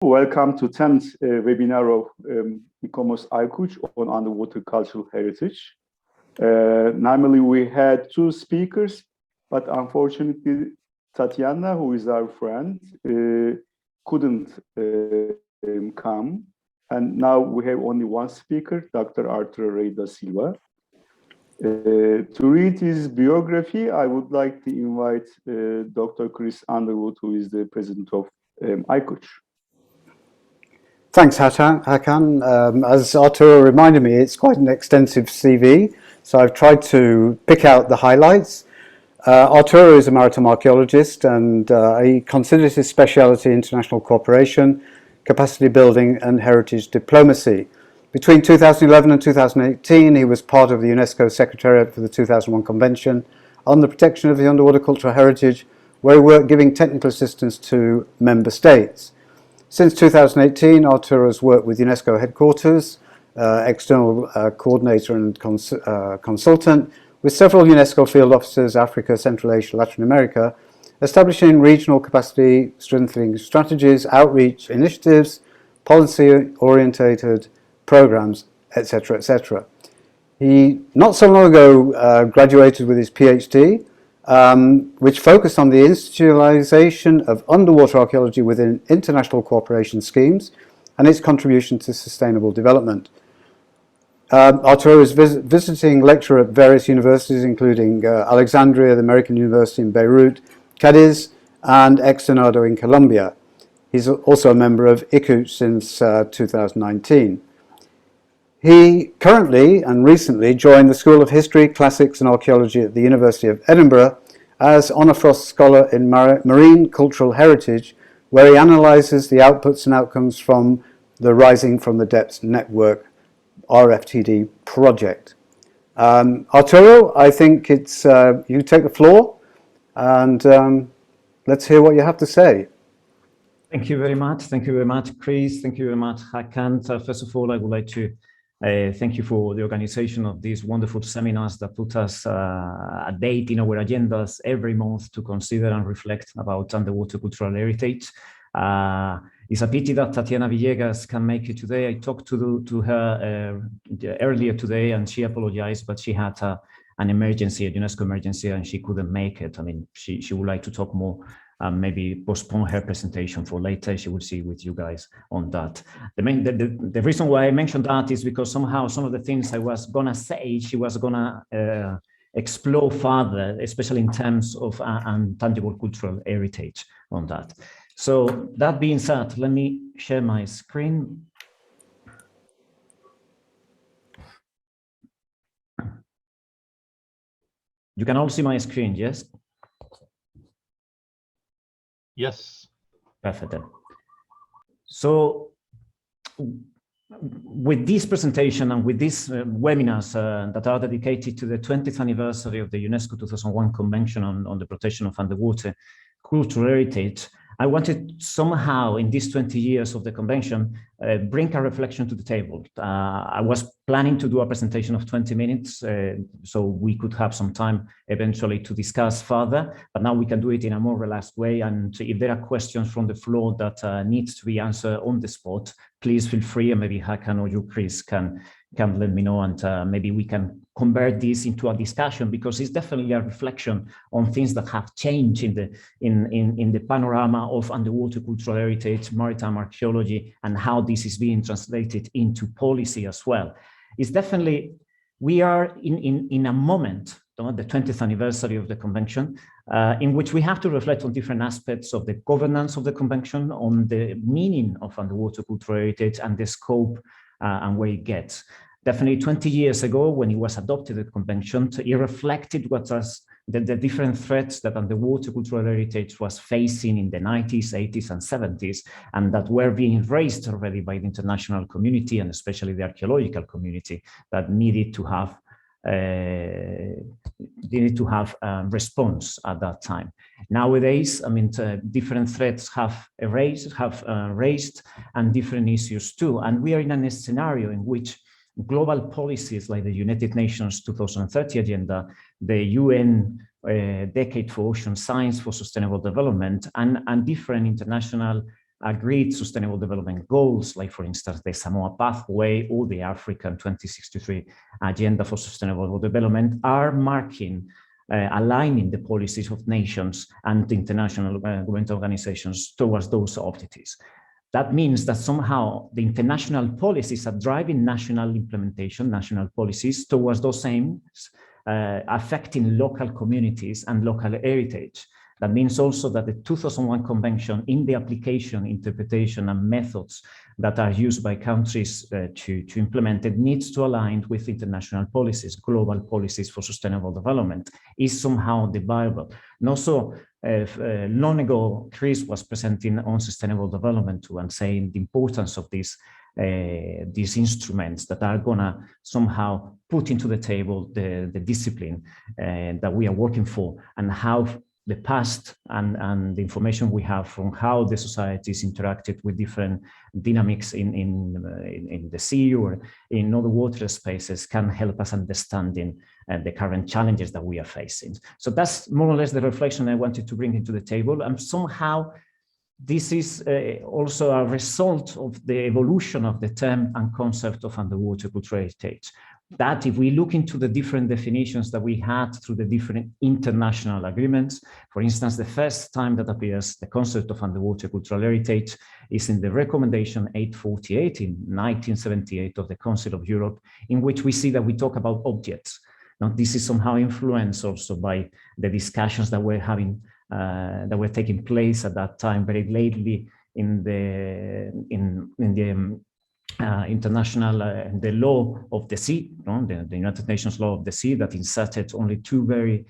Welcome to 10th webinar of ICOMOS ICUCH on underwater cultural heritage. Normally we had two speakers, but unfortunately Tatiana, who is our friend, couldn't come. And now we have only one speaker, Dr. Arturo Rey da Silva. To read his biography, I would like to invite Dr. Chris Underwood, who is the president of ICUCH. Thanks, Hakan. As Arturo reminded me, it's quite an extensive CV, so I've tried to pick out the highlights. Arturo is a maritime archaeologist, and he considers his speciality international cooperation, capacity building, and heritage diplomacy. Between 2011 and 2018, he was part of the UNESCO Secretariat for the 2001 Convention on the Protection of the Underwater Cultural Heritage, where he worked giving technical assistance to member states. Since 2018, Arturo has worked with UNESCO headquarters, external coordinator and consultant, with several UNESCO field offices, Africa, Central Asia, Latin America, establishing regional capacity strengthening strategies, outreach initiatives, policy-orientated programs, etc., etc. He, not so long ago, graduated with his PhD, which focused on the institutionalization of underwater archaeology within international cooperation schemes and its contribution to sustainable development. Arturo is visiting lecturer at various universities, including Alexandria, the American University in Beirut, Cadiz, and Externado in Colombia. He's also a member of ICUCH since 2019. He currently and recently joined the School of History, Classics and Archaeology at the University of Edinburgh as Honor Frost Scholar in Marine Cultural Heritage, where he analyses the outputs and outcomes from the Rising from the Depths Network RFTD project. Arturo, I think it's you take the floor and let's hear what you have to say. Thank you very much. Thank you very much, Chris. Thank you very much, Hakan. First of all, I would like to thank you for the organization of these wonderful seminars that put us a date in our agendas every month to consider and reflect about underwater cultural heritage. It's a pity that Tatiana Villegas can make it today. I talked to her earlier today and she apologized, but she had an emergency, a UNESCO emergency, and she couldn't make it. I mean, she would like to talk more. Maybe postpone her presentation for later. She will see with you guys on that. The reason why I mentioned that is because somehow some of the things I was gonna say, she was gonna explore further, especially in terms of intangible cultural heritage on that. So that being said, let me share my screen. You can all see my screen, yes? Yes. Perfect. So with this presentation and with these webinars that are dedicated to the 20th anniversary of the UNESCO 2001 Convention on the Protection of Underwater Cultural Heritage, I wanted somehow in these 20 years of the convention, bring a reflection to the table. I was planning to do a presentation of 20 minutes, so we could have some time eventually to discuss further, but now we can do it in a more relaxed way. And if there are questions from the floor that needs to be answered on the spot, please feel free, and maybe Hakan or you, Chris, can let me know, and maybe we can convert this into a discussion, because it's definitely a reflection on things that have changed in the panorama of underwater cultural heritage, maritime archaeology, and how this is being translated into policy as well. It's definitely, we are in a moment, the 20th anniversary of the convention, in which we have to reflect on different aspects of the governance of the convention, on the meaning of underwater cultural heritage and the scope and where it gets. Definitely 20 years ago, when it was adopted, the convention, it reflected what was the different threats that underwater cultural heritage was facing in the 90s, 80s, and 70s, and that were being raised already by the international community, and especially the archaeological community, that needed to have response at that time. Nowadays, I mean, different threats have raised, and different issues too. And we are in a scenario in which global policies like the United Nations 2030 agenda, the UN Decade for Ocean Science for Sustainable Development, and different international agreed sustainable development goals, like for instance, the Samoa Pathway or the African 2063 Agenda for Sustainable Development, are marking, aligning the policies of nations and international government organizations towards those objectives. That means that somehow the international policies are driving national implementation, national policies towards those aims, affecting local communities and local heritage. That means also that the 2001 Convention, in the application, interpretation, and methods that are used by countries to implement it, needs to align with international policies, global policies for sustainable development, is somehow the Bible. And also, long ago, Chris was presenting on sustainable development too, and saying the importance of these instruments that are gonna somehow put into the table the discipline that we are working for, and how the past and the information we have from how the societies interacted with different dynamics in the sea or in other water spaces can help us understanding the current challenges that we are facing. So that's more or less the reflection I wanted to bring into the table. And somehow this is also a result of the evolution of the term and concept of underwater cultural heritage. That if we look into the different definitions that we had through the different international agreements, for instance, the first time that appears the concept of underwater cultural heritage is in the recommendation 848 in 1978 of the Council of Europe, in which we see that we talk about objects. Now, this is somehow influenced also by the discussions that we're having, that were taking place at that time very lately in the international, the law of the sea, the United Nations law of the sea, that inserted only two very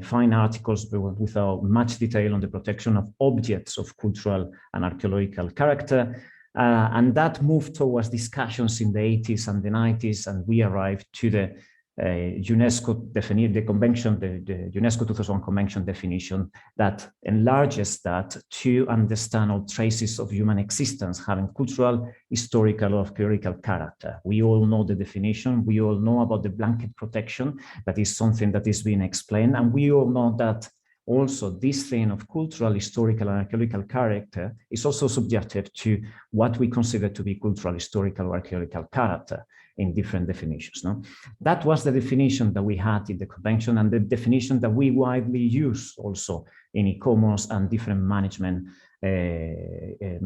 fine articles without much detail on the protection of objects of cultural and archaeological character. And that moved towards discussions in the 80s and the 90s, and we arrived to the UNESCO the convention, the UNESCO 2001 Convention definition that enlarges that to understand all traces of human existence having cultural, historical, or archaeological character. We all know the definition. We all know about the blanket protection. That is something that is being explained. And we all know that also this thing of cultural, historical, and archaeological character is also subjective to what we consider to be cultural, historical, or archaeological character in different definitions. No? That was the definition that we had in the convention, and the definition that we widely use also in ICOMOS and different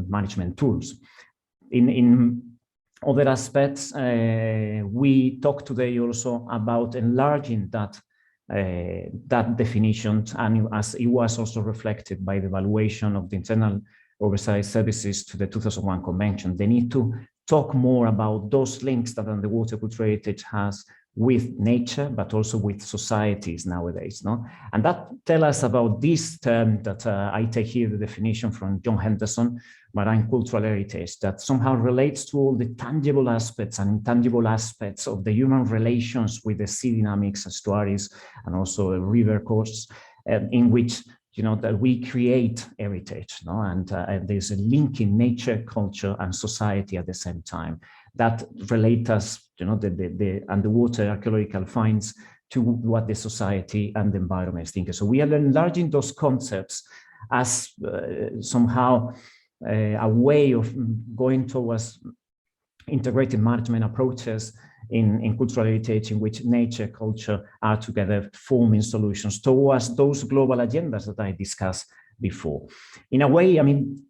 management tools. In other aspects, we talk today also about enlarging that definition, and as it was also reflected by the evaluation of the internal oversight services to the 2001 Convention, they need to talk more about those links that underwater cultural heritage has with nature, but also with societies nowadays. No? And that tells us about this term that I take here, the definition from John Henderson, marine cultural heritage, that somehow relates to all the tangible aspects and intangible aspects of the human relations with the sea dynamics, estuaries, and also river courses, in which that we create heritage, no? And there's a link in nature, culture, and society at the same time that relate us, the underwater archaeological finds to what the society and the environment is thinking. So we are enlarging those concepts as somehow a way of going towards integrated management approaches in cultural heritage, in which nature, culture are together forming solutions towards those global agendas that I discussed before. In a way, I mean,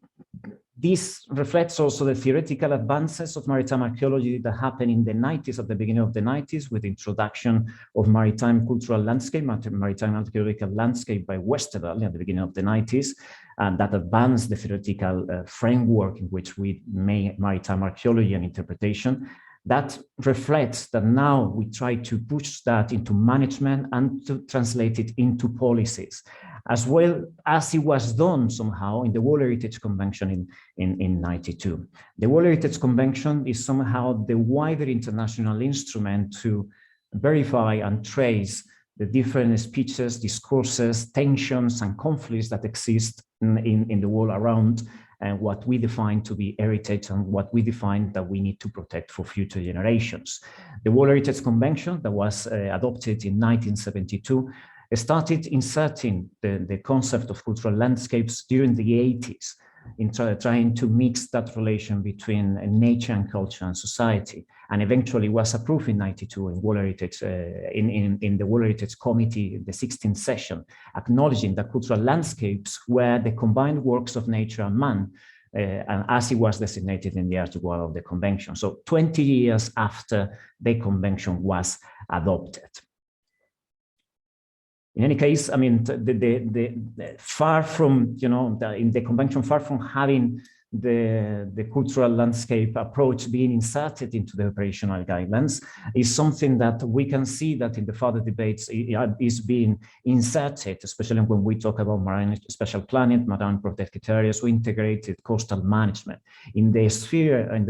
this reflects also the theoretical advances of maritime archaeology that happened in the 90s, at the beginning of the 90s, with the introduction of maritime cultural landscape, maritime archaeological landscape by Westerveld at the beginning of the 90s, and that advanced the theoretical framework in which we made maritime archaeology and interpretation. That reflects that now we try to push that into management and to translate it into policies, as well as it was done somehow in the World Heritage Convention in 92. The World Heritage Convention is somehow the wider international instrument to verify and trace the different speeches, discourses, tensions, and conflicts that exist in the world around, and what we define to be heritage and what we define that we need to protect for future generations. The World Heritage Convention that was adopted in 1972 started inserting the concept of cultural landscapes during the 80s. in trying to mix that relation between nature and culture and society, and eventually was approved in '92 in World Heritage, in the World Heritage Committee, the 16th session, acknowledging that cultural landscapes were the combined works of nature and man, and as it was designated in the Article 1 of the Convention. So 20 years after the Convention was adopted. In any case, I mean, far from, you know, in the Convention, far from having the cultural landscape approach being inserted into the operational guidelines, is something that we can see that in the further debates is being inserted, especially when we talk about marine special planning, marine protected areas, or integrated coastal management. In the sphere, on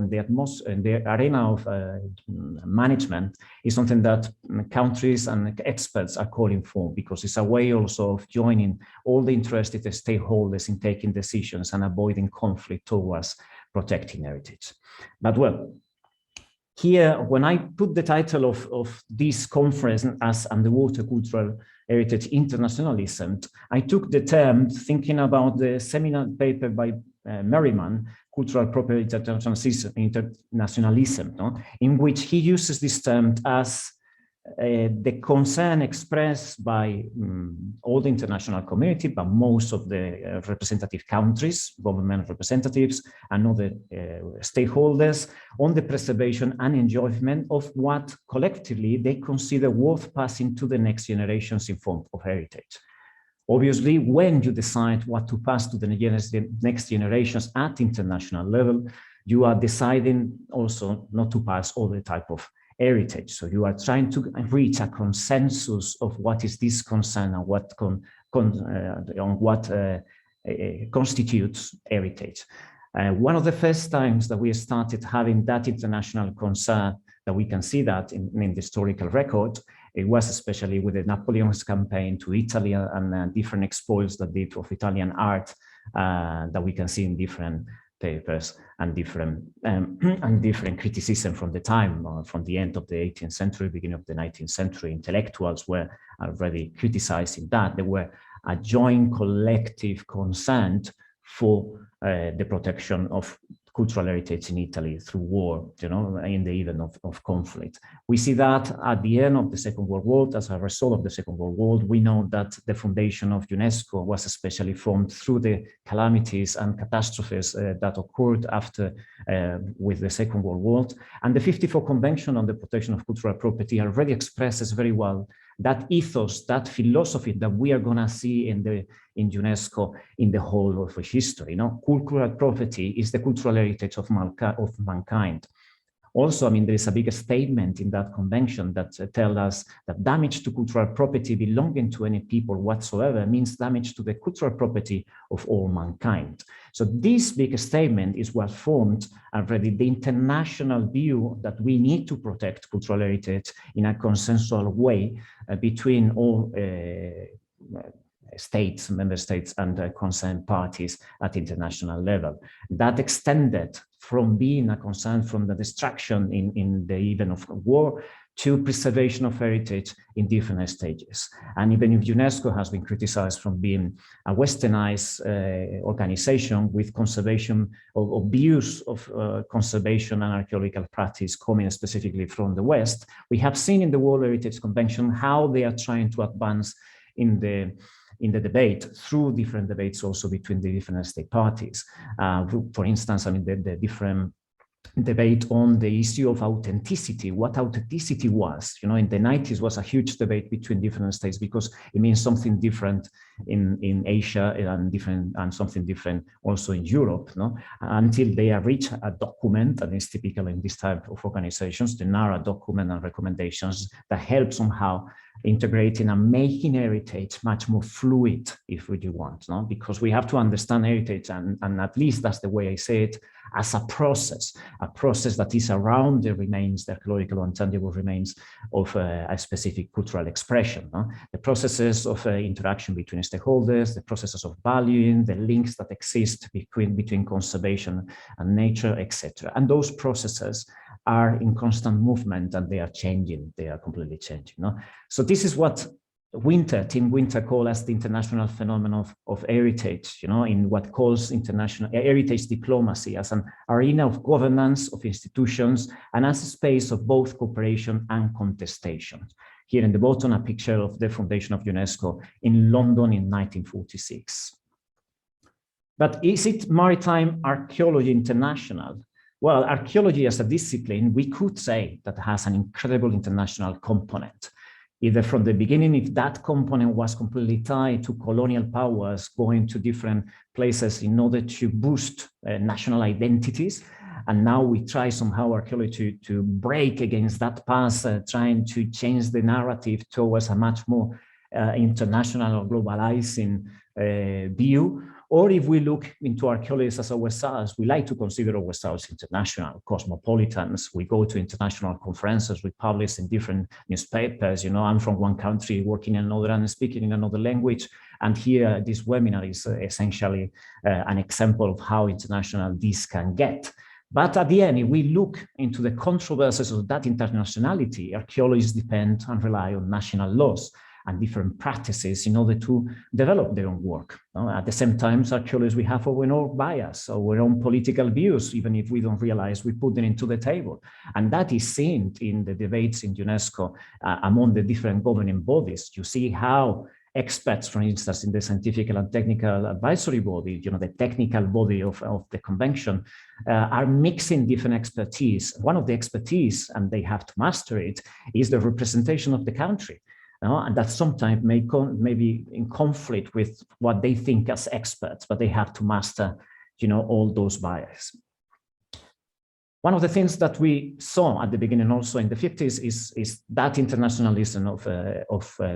the atmosphere, in the arena of management, is something that countries and experts are calling for, because it's a way also of joining all the interested stakeholders in taking decisions and avoiding conflict towards protecting heritage. But well, here, when I put the title of this conference as Underwater Cultural Heritage Internationalism, I took the term thinking about the seminal paper by Merriman, Cultural Property Internationalism, no? In which he uses this term as the concern expressed by all the international community, but most of the representative countries, government representatives, and other stakeholders on the preservation and enjoyment of what collectively they consider worth passing to the next generations in form of heritage. Obviously, when you decide what to pass to the next generations at international level, you are deciding also not to pass all the type of heritage. So you are trying to reach a consensus of what is this concern and what constitutes heritage. One of the first times that we started having that international concern, that we can see that in the historical record, it was especially with the Napoleon's campaign to Italy and different exploits that did of Italian art that we can see in different papers and different criticism from the time, from the end of the 18th century, beginning of the 19th century. Intellectuals were already criticizing that. There were a joint collective concern for the protection of cultural heritage in Italy through war, you know, in the event of conflict. We see that at the end of the Second World War, as a result of the Second World War, we know that the foundation of UNESCO was especially formed through the calamities and catastrophes that occurred after with the Second World War. And the 54 Convention on the Protection of Cultural Property already expresses very well that ethos, that philosophy that we are going to see in UNESCO in the whole of history. You know, cultural property is the cultural heritage of mankind. Also, I mean, there is a big statement in that convention that tells us that damage to cultural property belonging to any people whatsoever means damage to the cultural property of all mankind. So this big statement is what formed already the international view that we need to protect cultural heritage in a consensual way between all states, member states, and concerned parties at international level. That extended from being a concern from the destruction in the event of war to preservation of heritage in different stages. And even if UNESCO has been criticized from being a westernized organization with conservation of views of conservation and archaeological practice coming specifically from the West, we have seen in the World Heritage Convention how they are trying to advance in the debate through different debates also between the different state parties. For instance, I mean, the different debate on the issue of authenticity, what authenticity was. You know, in the 90s was a huge debate between different states because it means something different in Asia and something different also in Europe, no? Until they reach a document, and it's typical in this type of organizations, the narrow document and recommendations that help somehow integrating and making heritage much more fluid, if we do want, no? Because we have to understand heritage, and at least that's the way I say it, as a process that is around the remains, the archaeological and tangible remains of a specific cultural expression, no? The processes of interaction between stakeholders, the processes of valuing, the links that exist between conservation and nature, etc. And those processes are in constant movement, and they are changing, they are completely changing, no? So this is what Tim Winter called us the international phenomenon of heritage, in what calls international heritage diplomacy as an arena of governance, of institutions, and as a space of both cooperation and contestation. Here in the bottom, a picture of the foundation of UNESCO in London in 1946. But is it maritime archaeology international? Well, archaeology as a discipline, we could say that has an incredible international component. Either from the beginning, if that component was completely tied to colonial powers going to different places in order to boost national identities. And now we try somehow archaeology to break against that past, trying to change the narrative towards a much more international or globalizing view. Or if we look into archaeologists as ourselves, we like to consider ourselves international cosmopolitans. We go to international conferences, we publish in different newspapers. I'm from one country working in another and speaking in another language. And here, this webinar is essentially an example of how international this can get. But at the end, if we look into the controversies of that internationality, archaeologists depend and rely on national laws and different practices in order to develop their own work. At the same time, archaeologists, we have our own bias, our own political views, even if we don't realize we put them into the table. And that is seen in the debates in UNESCO among the different governing bodies. You see how experts, for instance, in the scientific and technical advisory body, the technical body of the convention, are mixing different expertise. One of the expertise, and they have to master it, is the representation of the country. And that sometimes may be in conflict with what they think as experts, but they have to master, all those biases. One of the things that we saw at the beginning also in the 50s is that internationalism of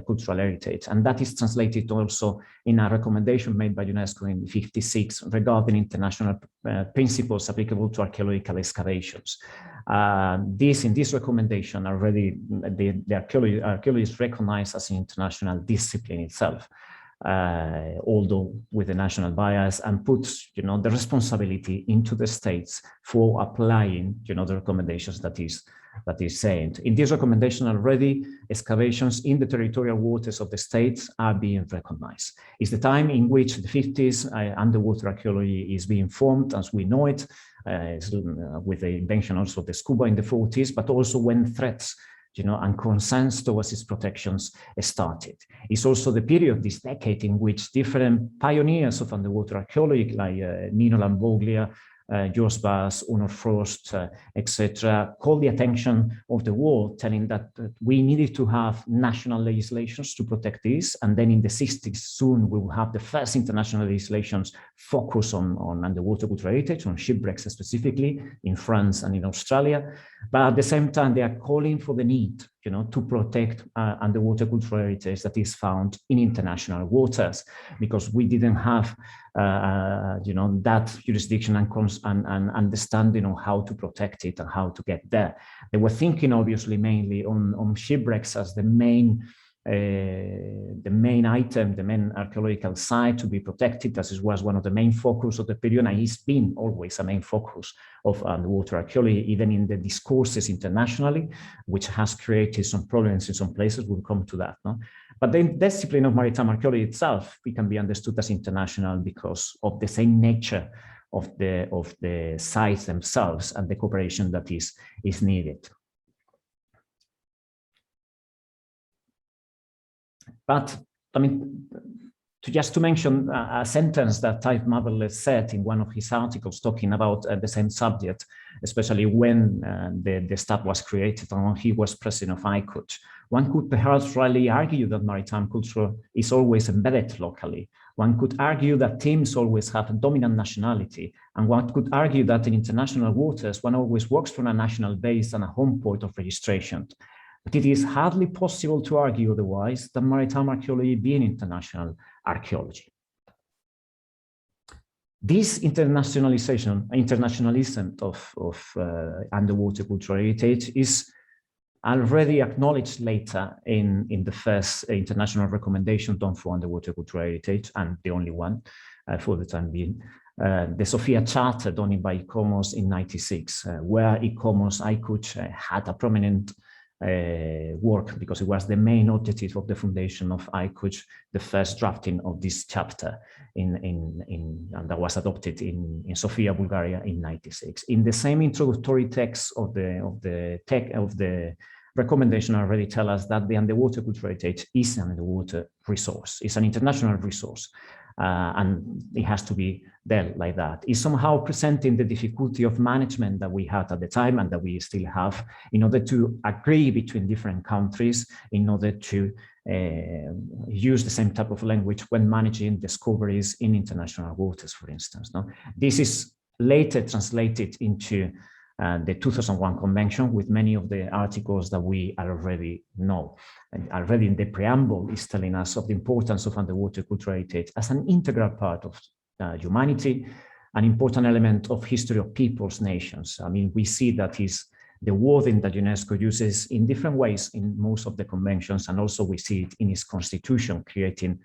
cultural heritage. And that is translated also in a recommendation made by UNESCO in 56 regarding international principles applicable to archaeological excavations. In this recommendation already, the archaeologists recognized as an international discipline itself. Although with a national bias, and puts the responsibility into the states for applying the recommendations that is saying. In this recommendation already, excavations in the territorial waters of the states are being recognized. It's the time in which the 50s underwater archaeology is being formed as we know it, with the invention also of the scuba in the 40s, but also when threats and concerns towards its protections started. It's also the period, this decade, in which different pioneers of underwater archaeology, like Nino Lamboglia, George Bass, Unor Frost, etc., called the attention of the world, telling that we needed to have national legislations to protect this. And then in the 60s, soon we will have the first international legislations focus on underwater cultural heritage, on shipwrecks specifically in France and in Australia. But at the same time, they are calling for the need to protect underwater cultural heritage that is found in international waters, because we didn't have that jurisdiction and understanding on how to protect it and how to get there. They were thinking obviously mainly on shipwrecks as the main item, the main archaeological site to be protected. This was one of the main focus of the period, and it's been always a main focus of underwater archaeology, even in the discourses internationally, which has created some problems in some places. We'll come to that. No? But the discipline of maritime archaeology itself, it can be understood as international because of the same nature of the sites themselves and the cooperation that is needed. But I mean, just to mention a sentence that Tyve Motherless said in one of his articles talking about the same subject, especially when the staff was created and when he was president of ICOMOS. One could perhaps rightly argue that maritime culture is always embedded locally. One could argue that teams always have a dominant nationality, and one could argue that in international waters, one always works from a national base and a home port of registration. But it is hardly possible to argue otherwise that maritime archaeology being international archaeology. This internationalism of underwater cultural heritage is already acknowledged later in the first international recommendation done for underwater cultural heritage, and the only one for the time being, the Sofia Charter done by ICOMOS in '96, where ICOMOS ICUCH had a prominent work, because it was the main objective of the foundation of ICUCH, the first drafting of this chapter and that was adopted in Sofia, Bulgaria in '96. In the same introductory text of the recommendation already tell us that the underwater cultural heritage is an underwater resource. It's an international resource. And it has to be dealt like that. It's somehow presenting the difficulty of management that we had at the time and that we still have in order to agree between different countries, in order to use the same type of language when managing discoveries in international waters, for instance. No? This is later translated into the 2001 Convention with many of the articles that we already know. And already in the preamble is telling us of the importance of underwater cultural heritage as an integral part of humanity, an important element of history of peoples, nations. I mean, we see that is the wording that UNESCO uses in different ways in most of the conventions, and also we see it in its constitution, creating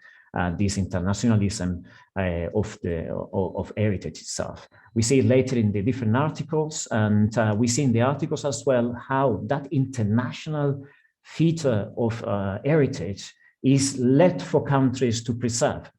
this internationalism of heritage itself. We see it later in the different articles, and we see in the articles as well how that international feature of heritage is left for countries to preserve.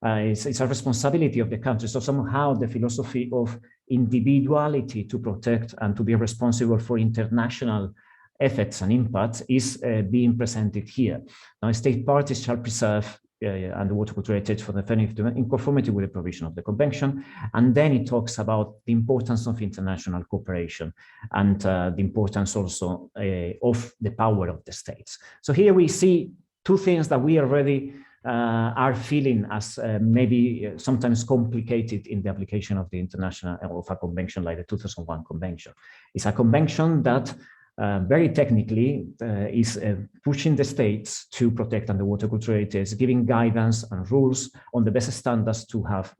It's a responsibility of the country. So somehow the philosophy of individuality to protect and to be responsible for international effects and impacts is being presented here. Now, state parties shall preserve underwater cultural heritage for the benefit in conformity with the provision of the convention. And then it talks about the importance of international cooperation and the importance also of the power of the states. So here we see two things that we already are feeling as maybe sometimes complicated in the application of the international of a convention like the 2001 Convention. It's a convention that very technically is pushing the states to protect underwater cultural heritage, giving guidance and rules on the best standards to have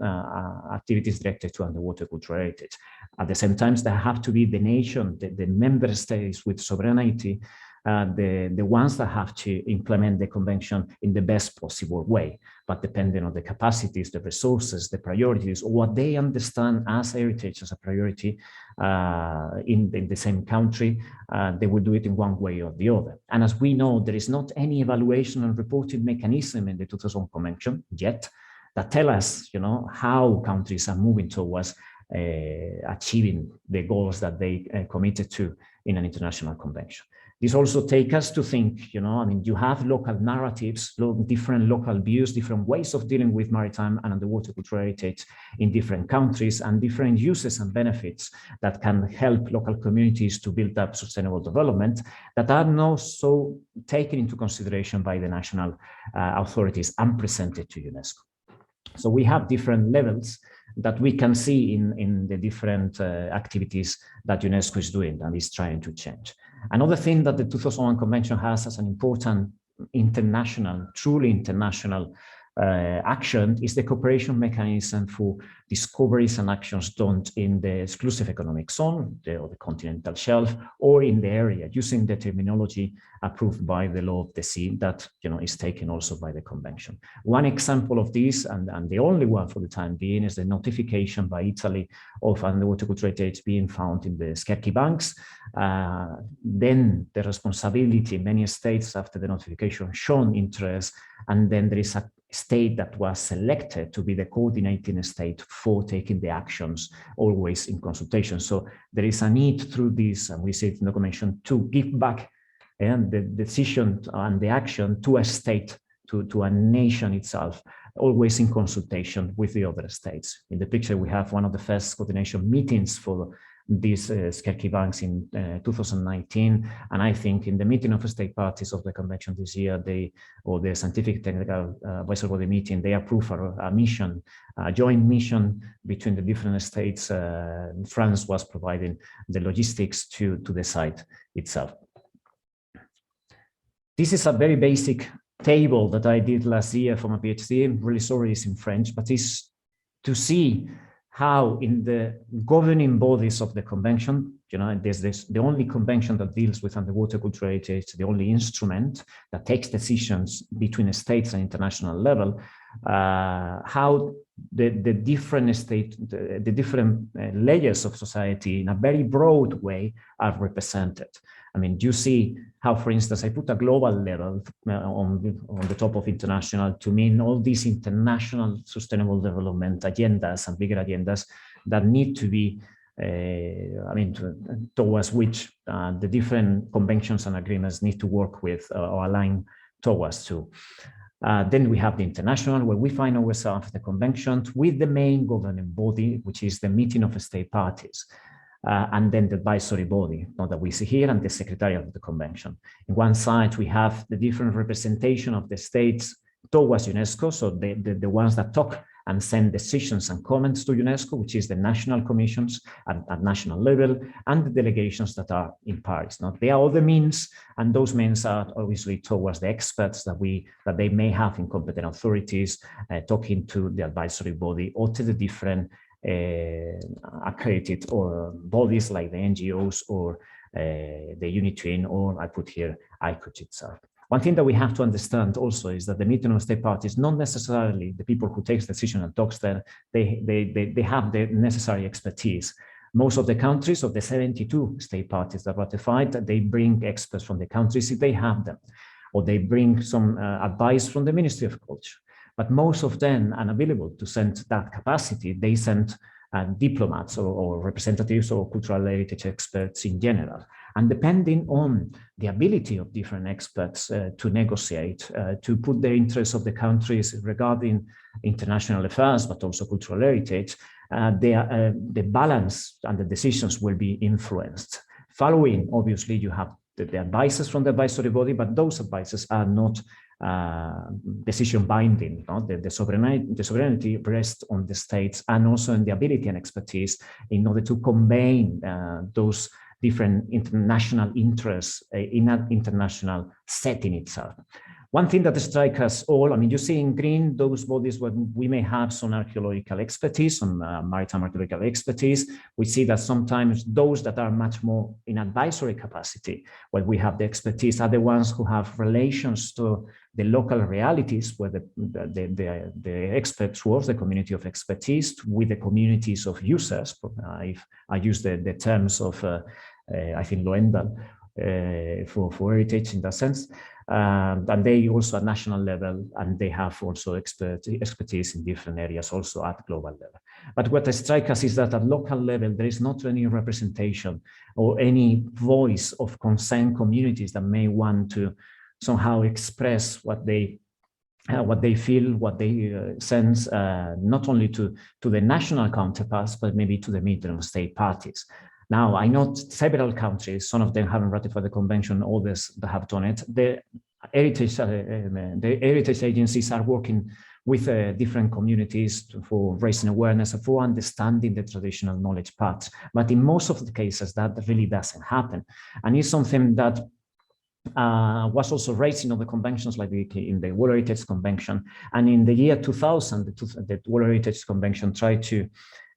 activities directed to underwater cultural heritage. At the same time, there have to be the nation, the member states with sovereignty, the ones that have to implement the convention in the best possible way, but depending on the capacities, the resources, the priorities, or what they understand as heritage as a priority in the same country, they will do it in one way or the other. And as we know, there is not any evaluation and reporting mechanism in the 2000 Convention yet that tell us, you know, how countries are moving towards achieving the goals that they committed to in an international convention. This also takes us to think, you know, I mean, you have local narratives, different local views, different ways of dealing with maritime and underwater cultural heritage in different countries, and different uses and benefits that can help local communities to build up sustainable development that are not so taken into consideration by the national authorities and presented to UNESCO. So we have different levels that we can see in the different activities that UNESCO is doing and is trying to change. Another thing that the 2001 Convention has as an important international, truly international action is the cooperation mechanism for discoveries and actions done in the exclusive economic zone, or the continental shelf, or in the area, using the terminology approved by the law of the sea that, you know, is taken also by the convention. One example of this, and the only one for the time being, is the notification by Italy of underwater cultural heritage being found in the Scherchi banks. Then the responsibility, many states after the notification shown interest, and then there is a state that was selected to be the coordinating state for taking the actions, always in consultation. So there is a need through this, and we see it in the convention, to give back and the decision and the action to a state, to a nation itself, always in consultation with the other states. In the picture, we have one of the first coordination meetings for these Scherchi banks in 2019, and I think in the meeting of the state parties of the convention this year, the scientific technical advisory body meeting, they approve a mission, a joint mission between the different states. France was providing the logistics to the site itself. This is a very basic table that I did last year for my PhD. I'm really sorry it's in French, but it's to see how in the governing bodies of the convention, you know, there's the only convention that deals with underwater cultural heritage, the only instrument that takes decisions between states and international level. how the different the different layers of society in a very broad way are represented. I mean, you see how, for instance, I put a global level on the top of international to mean all these international sustainable development agendas and bigger agendas that need to be, I mean, towards which the different conventions and agreements need to work with or align towards to. Then we have the international, where we find ourselves the conventions with the main governing body, which is the meeting of state parties. And then the advisory body, that we see here, and the secretariat of the convention. On one side, we have the different representation of the states towards UNESCO, so the ones that talk and send decisions and comments to UNESCO, which is the national commissions at national level, and the delegations that are in Paris. Now, there are other means, and those means are obviously towards the experts that they may have in competent authorities, talking to the advisory body or to the different accredited or bodies like the NGOs or the UNITRIN, or I put here ICOCH itself. One thing that we have to understand also is that the meeting of state parties, not necessarily the people who takes decision and talks there, they have the necessary expertise. Most of the countries of the 72 state parties that ratified, they bring experts from the countries if they have them, or they bring some advice from the Ministry of Culture. But most of them are unavailable to send that capacity. They send diplomats or representatives or cultural heritage experts in general. And depending on the ability of different experts to negotiate, to put the interests of the countries regarding international affairs, but also cultural heritage, the balance and the decisions will be influenced. Following, obviously, you have the advices from the advisory body, but those advices are not decision binding. The sovereignty rests on the states, and also in the ability and expertise in order to combine those different international interests in an international setting itself. One thing that strikes us all, I mean, you see in green those bodies where we may have some archaeological expertise, some maritime archaeological expertise. We see that sometimes those that are much more in advisory capacity, where we have the expertise, are the ones who have relations to the local realities, where the experts work, the community of expertise, with the communities of users. If I use the terms of, I think, Loendal for heritage in that sense. And they also at national level, and they have also expertise in different areas also at global level. But what strikes us is that at local level, there is not any representation or any voice of concerned communities that may want to somehow express what they feel, what they sense, not only to the national counterparts, but maybe to the meeting of state parties. Now, I know several countries, some of them haven't ratified the convention, others that have done it. The heritage agencies are working with different communities for raising awareness and for understanding the traditional knowledge parts. But in most of the cases, that really doesn't happen. And it's something that was also raised in other conventions, like in the World Heritage Convention. And in the year 2000, the World Heritage Convention tried to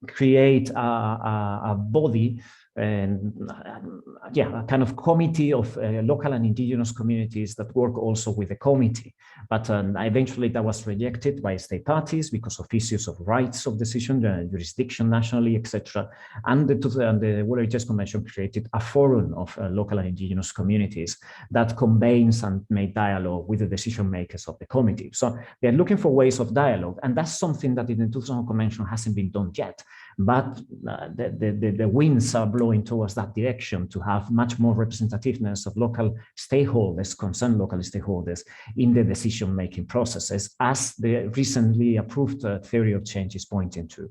create a body, and a kind of committee of local and indigenous communities that work also with the committee. But eventually that was rejected by state parties because of issues of rights of decision, jurisdiction nationally, etc. And the World Heritage Convention created a forum of local and indigenous communities that combines and made dialogue with the decision makers of the committee. So they're looking for ways of dialogue, and that's something that in the 2000 Convention hasn't been done yet. But the winds are blowing towards that direction, to have much more representativeness of local stakeholders, concerned local stakeholders, in the decision-making processes, as the recently approved theory of change is pointing to.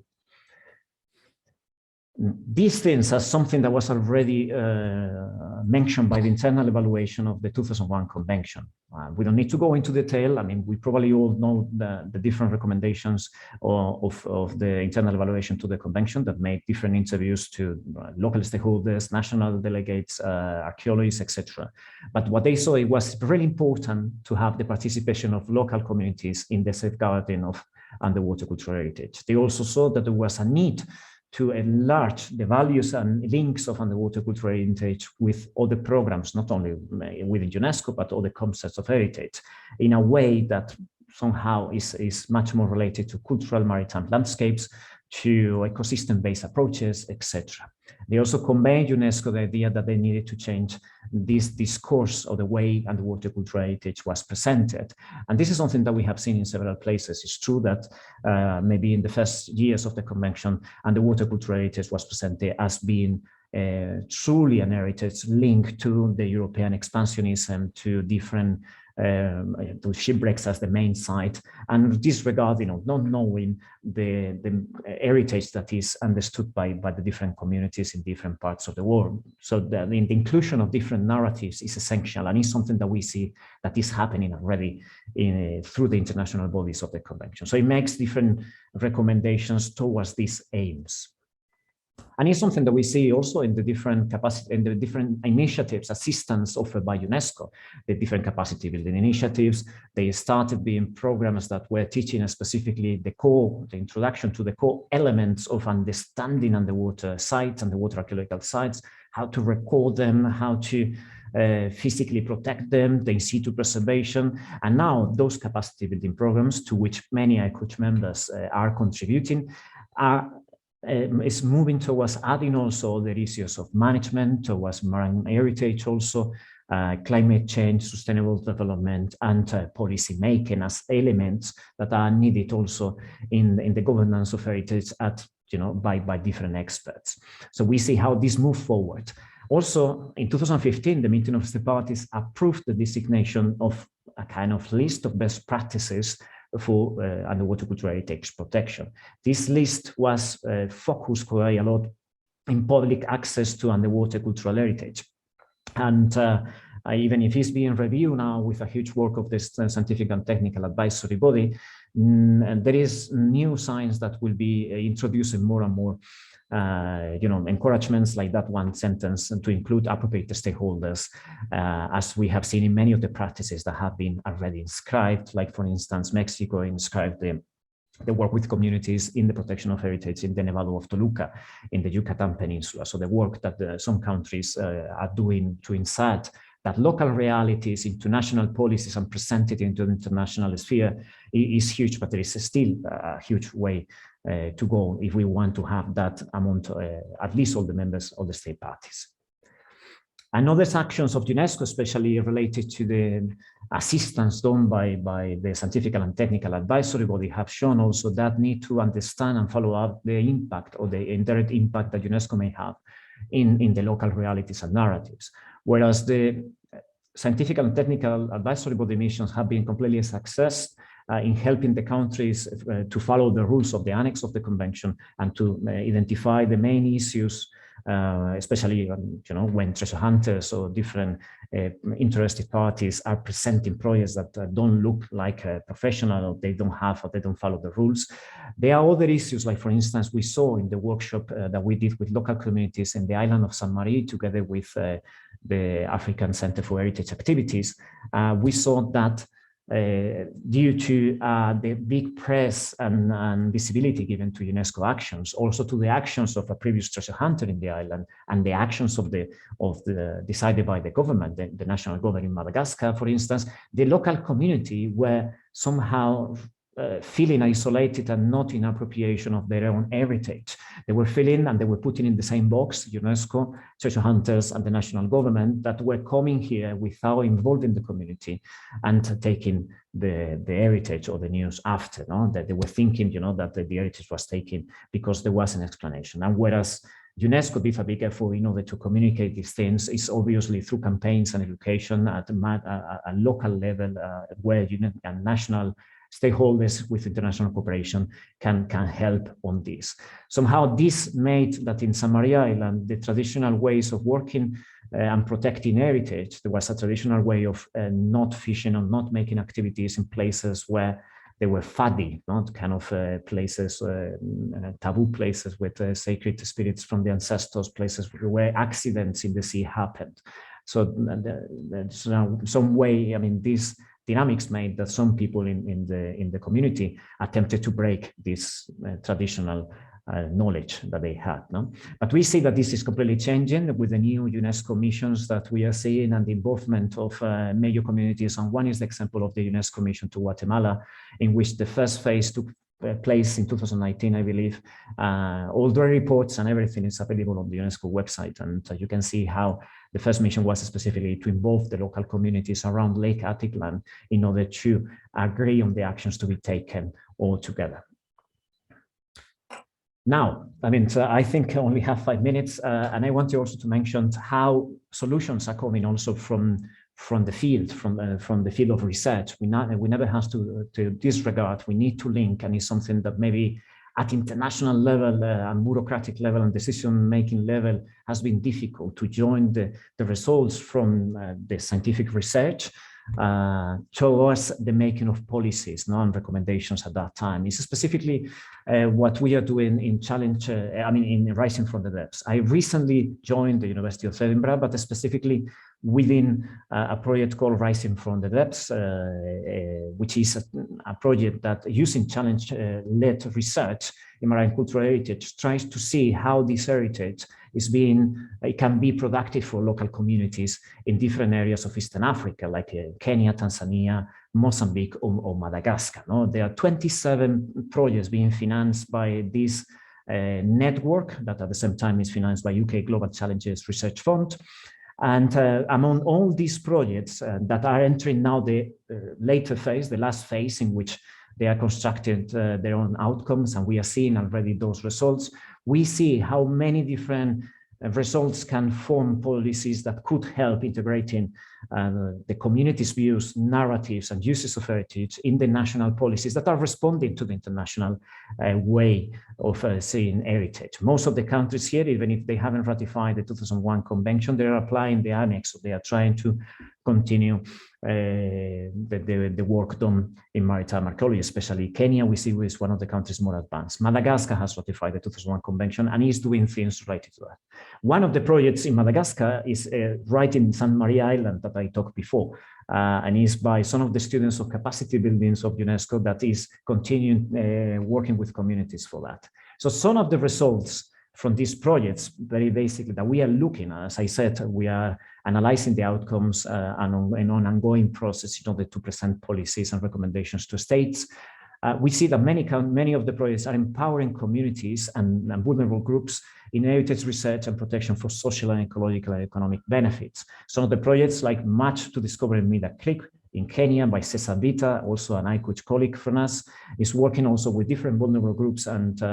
These things are something that was already mentioned by the internal evaluation of the 2001 Convention. We don't need to go into detail. I mean, we probably all know the different recommendations of the internal evaluation to the Convention that made different interviews to local stakeholders, national delegates, archaeologists, etc. But what they saw, it was really important to have the participation of local communities in the safeguarding of underwater cultural heritage. They also saw that there was a need to enlarge the values and links of underwater cultural heritage with other programs, not only within UNESCO, but other concepts of heritage, in a way that somehow is much more related to cultural maritime landscapes, to ecosystem-based approaches, etc. They also conveyed UNESCO the idea that they needed to change this discourse of the way underwater cultural heritage was presented. And this is something that we have seen in several places. It's true that maybe in the first years of the convention, underwater cultural heritage was presented as being truly an heritage linked to the European expansionism, to different to shipwrecks as the main site, and disregarding, not knowing the heritage that is understood by the different communities in different parts of the world. So the inclusion of different narratives is essential, and is something that we see that is happening already through the international bodies of the convention. So it makes different recommendations towards these aims. And it's something that we see also in the different capacity, in the different initiatives, assistance offered by UNESCO, the different capacity building initiatives. They started being programs that were teaching specifically the introduction to the core elements of understanding underwater sites, underwater archaeological sites, how to record them, how to physically protect them, the in situ preservation. And now those capacity building programs, to which many ICOMOS members are contributing, is moving towards adding also the issues of management, towards marine heritage also, climate change, sustainable development, and policy making as elements that are needed also in the governance of heritage by different experts. So we see how this moves forward. Also, in 2015, the meeting of the parties approved the designation of a kind of list of best practices for underwater cultural heritage protection. This list was focused quite a lot in public access to underwater cultural heritage. And even if it's being reviewed now with a huge work of this scientific and technical advisory body, and there is new science that will be introducing more and more encouragements like that one sentence, and to include appropriate stakeholders, as we have seen in many of the practices that have been already inscribed, like for instance, Mexico inscribed the work with communities in the protection of heritage in the Nevado of Toluca in the Yucatan Peninsula. So the work that some countries are doing to insert that local realities into national policies and present it into the international sphere is huge, but there is still a huge way to go if we want to have that among at least all the members of the state parties. And other actions of UNESCO, especially related to the assistance done by the scientific and technical advisory body, have shown also that need to understand and follow up the impact or the indirect impact that UNESCO may have in the local realities and narratives. Whereas the scientific and technical advisory body missions have been completely a success in helping the countries to follow the rules of the annex of the convention and to identify the main issues, especially when treasure hunters or different interested parties are presenting projects that don't look like professional, or they don't follow the rules. There are other issues, like for instance, we saw in the workshop that we did with local communities in the island of San Marie, together with the African Center for Heritage Activities. We saw that due to the big press and visibility given to UNESCO actions, also to the actions of a previous treasure hunter in the island, and the actions of the decided by the government, the national government in Madagascar, for instance, the local community were somehow feeling isolated and not in appropriation of their own heritage. They were feeling, and they were putting in the same box, UNESCO, treasure hunters, and the national government, that were coming here without involving the community and taking the heritage or the news after, that they were thinking, that the heritage was taken because there was an explanation. And whereas UNESCO did a big effort in order to communicate these things, is obviously through campaigns and education at a local level, where and national stakeholders with international cooperation can help on this. Somehow this made that in San Maria Island, the traditional ways of working and protecting heritage, there was a traditional way of not fishing or not making activities in places where they were faddy, not kind of places, taboo places with sacred spirits from the ancestors, places where accidents in the sea happened. So there's some way, these dynamics made that some people in the community attempted to break this traditional knowledge that they had. No? But we see that this is completely changing with the new UNESCO missions that we are seeing and the involvement of major communities. And one is the example of the UNESCO mission to Guatemala, in which the first phase took place in 2019, I believe. All the reports and everything is available on the UNESCO website. And you can see how the first mission was specifically to involve the local communities around Lake Atitlan in order to agree on the actions to be taken all together. Now, I mean, I think I only have 5 minutes, and I want you also to mention how solutions are coming also from the field, from the field of research. We never have to disregard. We need to link, and it's something that maybe at international level and bureaucratic level and decision-making level has been difficult to join the results from the scientific research towards the making of policies, and recommendations at that time. It's specifically what we are doing in in Rising from the Depths. I recently joined the University of Edinburgh, but specifically within a project called Rising from the Depths, which is a project that using challenge-led research in marine cultural heritage tries to see how this heritage it can be productive for local communities in different areas of Eastern Africa, like Kenya, Tanzania, Mozambique, or Madagascar. No? There are 27 projects being financed by this network that at the same time is financed by UK Global Challenges Research Fund. And among all these projects that are entering now the later phase, the last phase in which they are constructing their own outcomes, and we are seeing already those results, we see how many different results can form policies that could help integrating the community's views, narratives, and uses of heritage in the national policies that are responding to the international way of seeing heritage. Most of the countries here, even if they haven't ratified the 2001 convention, they are applying the annex, so they are trying to continue the work done in maritime archaeology, especially Kenya, we see is one of the countries more advanced. Madagascar has ratified the 2001 convention and is doing things related to that. One of the projects in Madagascar is right in St. Maria Island that I talked before, and is by some of the students of capacity buildings of UNESCO that is continuing working with communities for that. So some of the results from these projects, very basically, that we are looking at, as I said, we are analyzing the outcomes and on an ongoing process in order to present policies and recommendations to states. We see that many of the projects are empowering communities and vulnerable groups in heritage research and protection for social and ecological and economic benefits. Some of the projects like Match to Discover Mida Creek in Kenya by Cesar Vita, also an ICOMOS colleague from us, is working also with different vulnerable groups and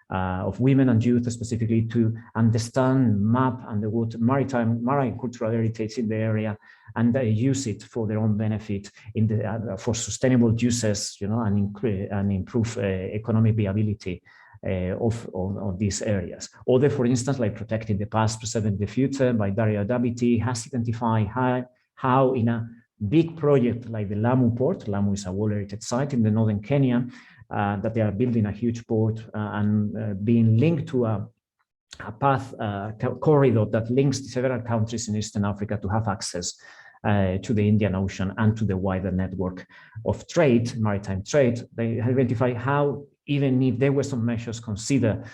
of women and youth specifically to understand, map, and the marine cultural heritage in the area and use it for their own benefit in the for sustainable uses, and improve economic viability of these areas. Other, for instance, like Protecting the Past, Preserving the Future by Dario Daviti, has identified how in a big project like the Lamu port, Lamu is a World Heritage Site in the northern Kenya, that they are building a huge port and being linked to a path corridor that links several countries in Eastern Africa to have access to the Indian Ocean and to the wider network of trade, maritime trade. They identify how, even if there were some measures considered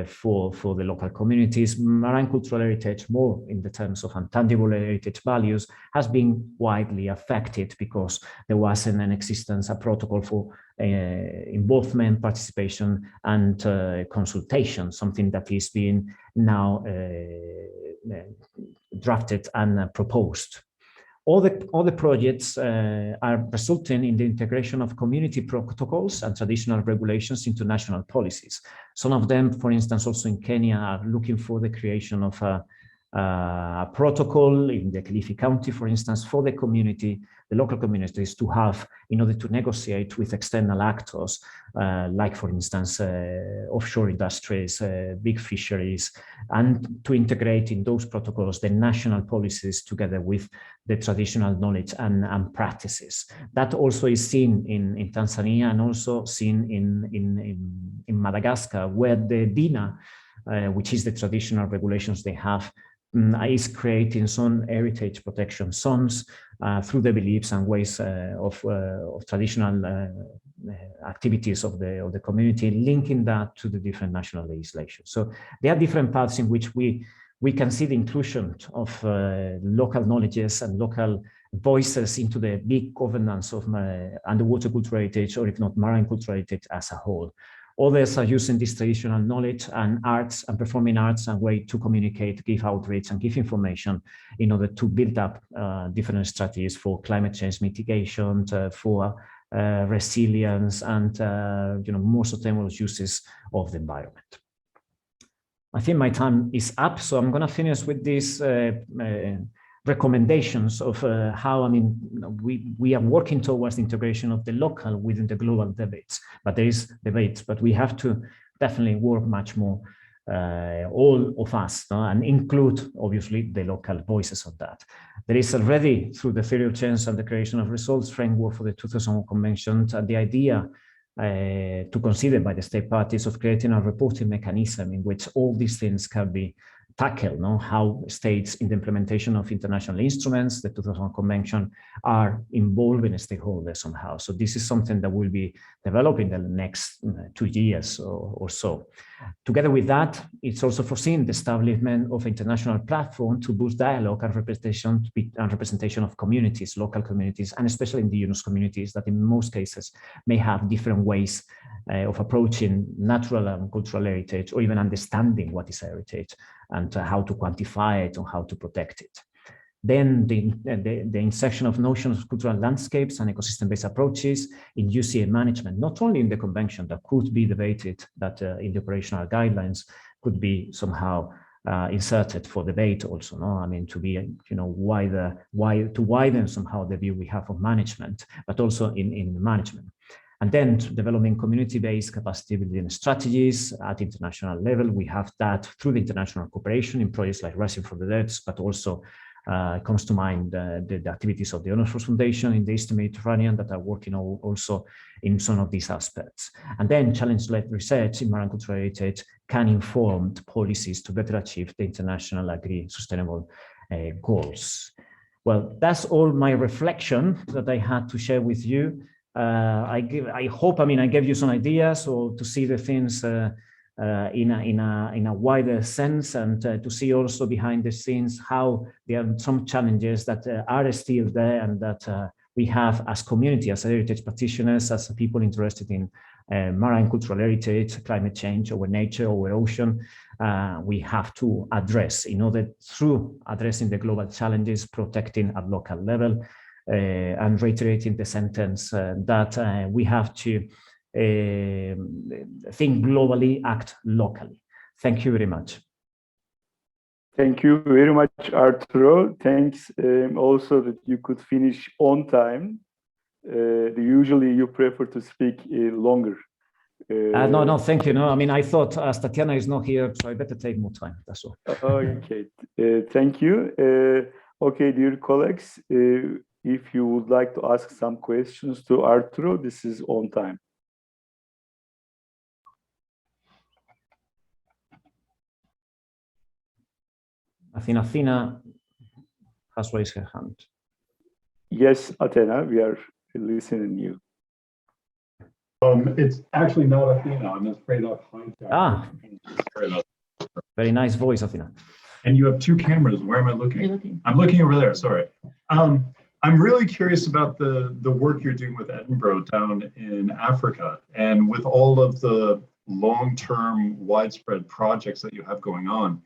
for the local communities, marine cultural heritage, more in the terms of intangible heritage values, has been widely affected because there wasn't an existence, a protocol for involvement, participation, and consultation, something that is being now drafted and proposed. All the projects are resulting in the integration of community protocols and traditional regulations into national policies. Some of them, for instance, also in Kenya, are looking for the creation of a protocol in the Kilifi County, for instance, for the community, the local communities to have in order to negotiate with external actors, like, for instance, offshore industries, big fisheries, and to integrate in those protocols the national policies together with the traditional knowledge and practices. That also is seen in Tanzania and also seen in Madagascar, where the DINA, which is the traditional regulations they have, is creating some heritage protection zones through the beliefs and ways of traditional activities of the community, linking that to the different national legislation. So there are different paths in which we can see the inclusion of local knowledges and local voices into the big governance of underwater cultural heritage, or if not marine cultural heritage as a whole. Others are using this traditional knowledge and arts and performing arts and way to communicate, give outreach, and give information in order to build up different strategies for climate change mitigation, for resilience, and more sustainable uses of the environment. I think my time is up, so I'm going to finish with these recommendations of how, we are working towards the integration of the local within the global debates, but there is debates, but we have to definitely work much more, all of us, and include, obviously, the local voices of that. There is already, through the theory of change and the creation of results framework for the 2001 Convention, the idea to consider by the state parties of creating a reporting mechanism in which all these things can be tackled, how states in the implementation of international instruments, the 2001 Convention, are involving stakeholders somehow. So this is something that will be developed in the next 2 years or so. Together with that, it's also foreseen the establishment of an international platform to boost dialogue and representation of communities, local communities, and especially indigenous communities that in most cases may have different ways of approaching natural and cultural heritage, or even understanding what is heritage and how to quantify it or how to protect it. Then the intersection of notions of cultural landscapes and ecosystem-based approaches in UCH management, not only in the convention that could be debated, that in the operational guidelines could be somehow inserted for debate also, to be, to widen somehow the view we have of management, but also in management. And then developing community-based capacity building strategies at international level. We have that through the international cooperation in projects like Rising from the Depths, but also comes to mind the activities of the Honor Force Foundation in the Eastern Mediterranean that are working also in some of these aspects. And then challenge-led research in marine cultural heritage can inform policies to better achieve the international agreed sustainable goals. Well, that's all my reflection that I had to share with you. I hope, I gave you some ideas or to see the things in a wider sense, and to see also behind the scenes how there are some challenges that are still there, and that we have as community, as heritage practitioners, as people interested in marine cultural heritage, climate change, our nature, our ocean, we have to address in order through addressing the global challenges, protecting at local level, and reiterating the sentence that we have to think globally, act locally. Thank you very much. Thank you very much, Arturo. Thanks also that you could finish on time. Usually you prefer to speak longer. No, thank you. No, I thought as Tatiana is not here, so I better take more time. That's all. Okay, thank you. Okay, dear colleagues, if you would like to ask some questions to Arturo, this is on time. I think Athena has raised her hand. Yes, Athena, we are listening to you. It's actually not Athena. I'm afraid of hijack. Very nice voice, Athena. And you have two cameras. Where am I looking? I'm looking over there. Sorry. I'm really curious about the work you're doing with Edinburgh down in Africa, and with all of the long-term widespread projects that you have going on.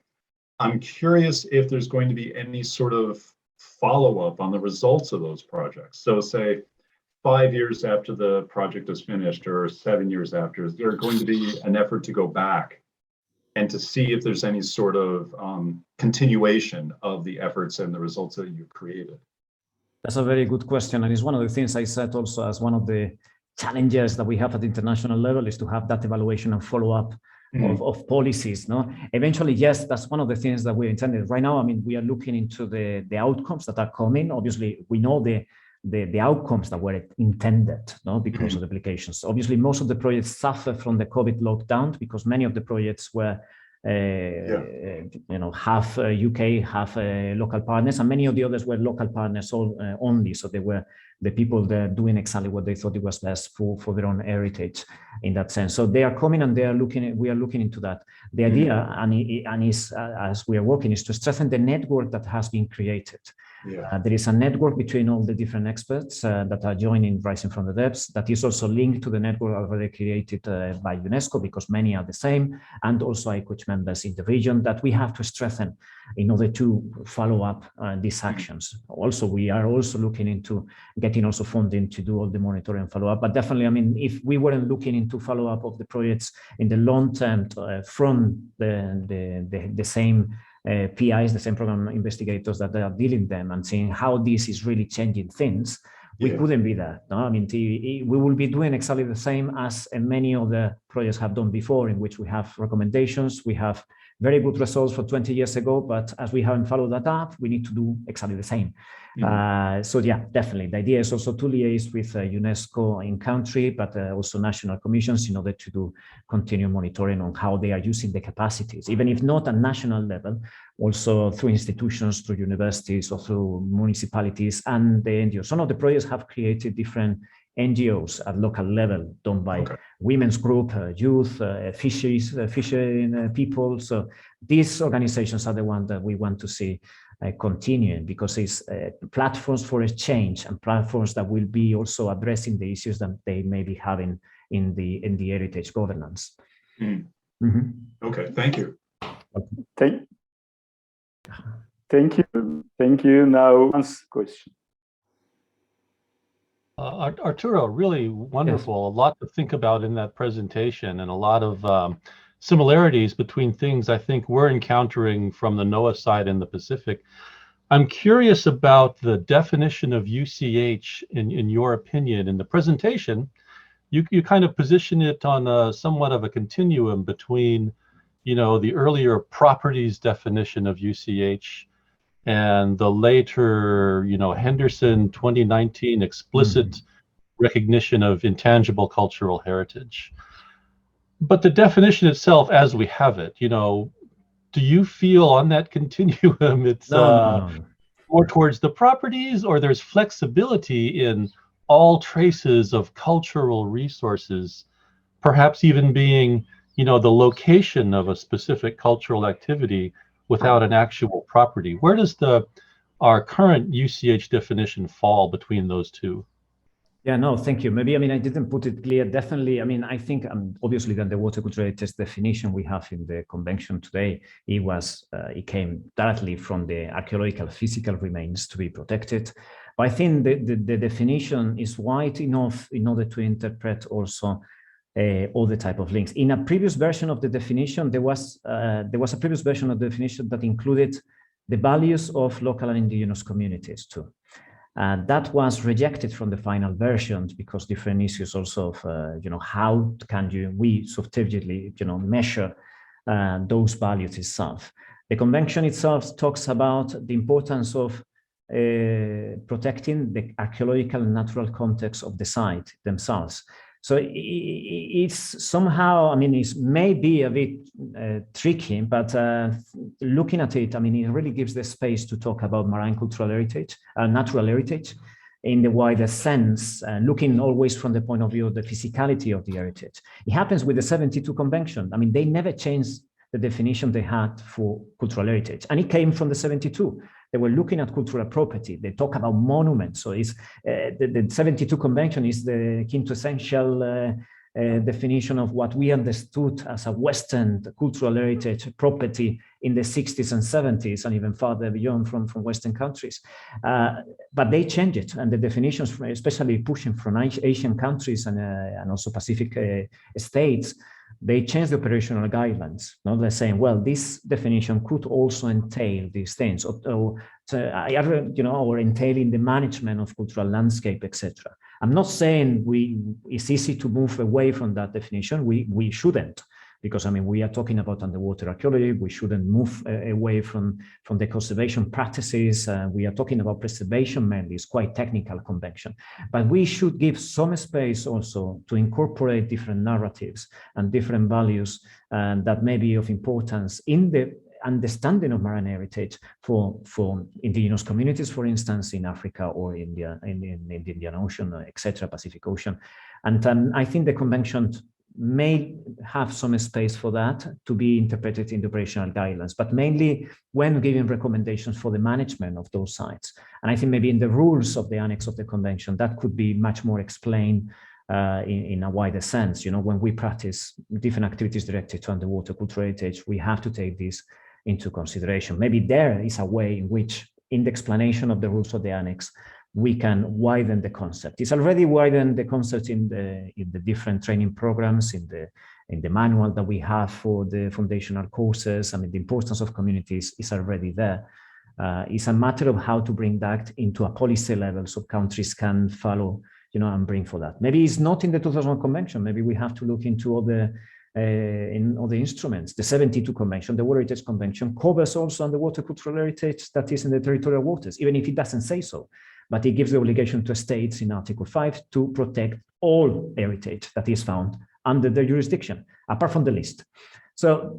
I'm curious if there's going to be any sort of follow-up on the results of those projects. So say 5 years after the project is finished, or 7 years after, is there going to be an effort to go back and to see if there's any sort of continuation of the efforts and the results that you created? That's a very good question. And it's one of the things I said also as one of the challenges that we have at the international level is to have that evaluation and follow-up of policies. Eventually, yes, that's one of the things that we intended. Right now, we are looking into the outcomes that are coming. Obviously, we know the outcomes that were intended, because of the applications. Obviously, most of the projects suffer from the COVID lockdown because many of the projects were half UK, half local partners, and many of the others were local partners only. So they were the people that are doing exactly what they thought it was best for their own heritage in that sense. So they are coming and they are looking, we are looking into that. The idea, as we are working, is to strengthen the network that has been created. Yeah. There is a network between all the different experts that are joining Rising from the Depths that is also linked to the network already created by UNESCO, because many are the same, and also ICOMOS members in the region that we have to strengthen in order to follow up these actions. Also, we are also looking into getting also funding to do all the monitoring and follow up. But definitely, I mean, if we weren't looking into follow up of the projects in the long term from the same PIs, the same program investigators that are dealing them and seeing how this is really changing things, we couldn't be there. No? I mean, we will be doing exactly the same as many of the projects have done before, in which we have recommendations, we have very good results for 20 years ago, but as we haven't followed that up, we need to do exactly the same. So yeah, definitely. The idea is also to liaise with UNESCO in country, but also national commissions in order to do continue monitoring on how they are using the capacities, even if not at national level, also through institutions, through universities, or through municipalities and the NGOs. Some of the projects have created different NGOs at local level, done by women's group, youth, fishing people. So these organizations are the ones that we want to see continuing, because it's platforms for exchange and platforms that will be also addressing the issues that they may be having in the heritage governance. Okay, thank you. Thank you. Now, one question. Arturo, really wonderful. Yes. A lot to think about in that presentation, and a lot of similarities between things I think we're encountering from the NOAA side in the Pacific. I'm curious about the definition of UCH in your opinion. In the presentation, you kind of position it on somewhat of a continuum between, you know, the earlier properties definition of UCH and the later, you know, Henderson 2019 explicit recognition of intangible cultural heritage. But the definition itself, as we have it, you know, do you feel on that continuum it's more towards the properties, or there's flexibility in all traces of cultural resources, perhaps even being, you know, the location of a specific cultural activity without an actual property? Where does our current UCH definition fall between those two? Yeah, no, thank you. Maybe, I mean, I didn't put it clear. Definitely, I mean, I think obviously that the water cultural heritage definition we have in the convention today, it came directly from the archaeological physical remains to be protected. But I think the definition is wide enough in order to interpret also all the type of links. In a previous version of the definition, there was a previous version of the definition that included the values of local and indigenous communities too. That was rejected from the final versions because different issues also of, you know, how can we subjectively, you know, measure those values itself. The convention itself talks about the importance of protecting the archaeological and natural context of the site themselves. So it's somehow, I mean, it may be a bit tricky, but looking at it, I mean, it really gives the space to talk about marine cultural heritage, natural heritage in the wider sense, looking always from the point of view of the physicality of the heritage. It happens with the 72 convention. I mean, they never changed the definition they had for cultural heritage, and it came from the 72. They were looking at cultural property. They talk about monuments. So it's the 72 convention is the quintessential definition of what we understood as a Western cultural heritage property in the 60s and 70s, and even farther beyond from Western countries. But they changed it, and the definitions, especially pushing from Asian countries and also Pacific states, they changed the operational guidelines. Now they're saying, well, this definition could also entail these things, or entailing the management of cultural landscape, etc. I'm not saying it's easy to move away from that definition. We shouldn't, because I mean, we are talking about underwater archaeology. We shouldn't move away from the conservation practices. We are talking about preservation mainly. It's quite technical convention, but we should give some space also to incorporate different narratives and different values that may be of importance in the understanding of marine heritage for indigenous communities, for instance, in Africa or India, in the Indian Ocean, etc., Pacific Ocean. And I think the convention may have some space for that to be interpreted in the operational guidelines, but mainly when giving recommendations for the management of those sites. And I think maybe in the rules of the annex of the convention, that could be much more explained in a wider sense. You know, when we practice different activities directed to underwater cultural heritage, we have to take this into consideration. Maybe there is a way in which, in the explanation of the rules of the annex, we can widen the concept. It's already widened the concept in the different training programs, in the manual that we have for the foundational courses. I mean, the importance of communities is already there. It's a matter of how to bring that into a policy level so countries can follow, you know, and bring for that. Maybe it's not in the 2001 convention. Maybe we have to look into other instruments. The 72 convention, the World Heritage Convention, covers also underwater cultural heritage that is in the territorial waters, even if it doesn't say so. But it gives the obligation to states in Article 5 to protect all heritage that is found under their jurisdiction, apart from the list. So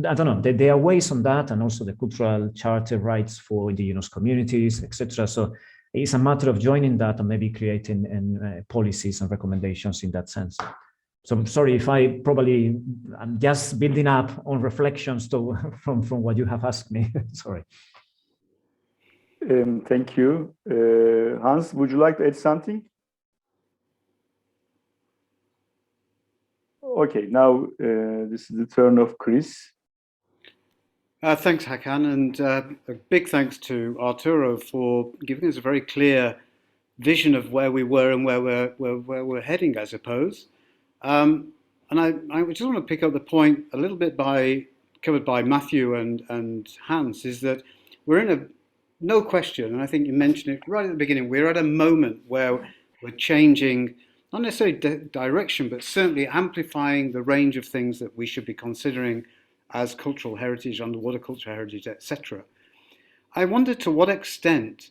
I don't know, there are ways on that, and also the cultural charter rights for indigenous communities, etc. So it's a matter of joining that and maybe creating policies and recommendations in that sense. So I'm sorry if I'm just building up on reflections from what you have asked me. Sorry. Thank you. Hans, would you like to add something? Okay, now this is the turn of Chris. Thanks, Hakan, and a big thanks to Arturo for giving us a very clear vision of where we were and where we're heading, I suppose. And I just want to pick up the point a little bit covered by Matthew and Hans, is that we're in no question, and I think you mentioned it right at the beginning, we're at a moment where we're changing, not necessarily direction, but certainly amplifying the range of things that we should be considering as cultural heritage, underwater cultural heritage, etc. I wonder to what extent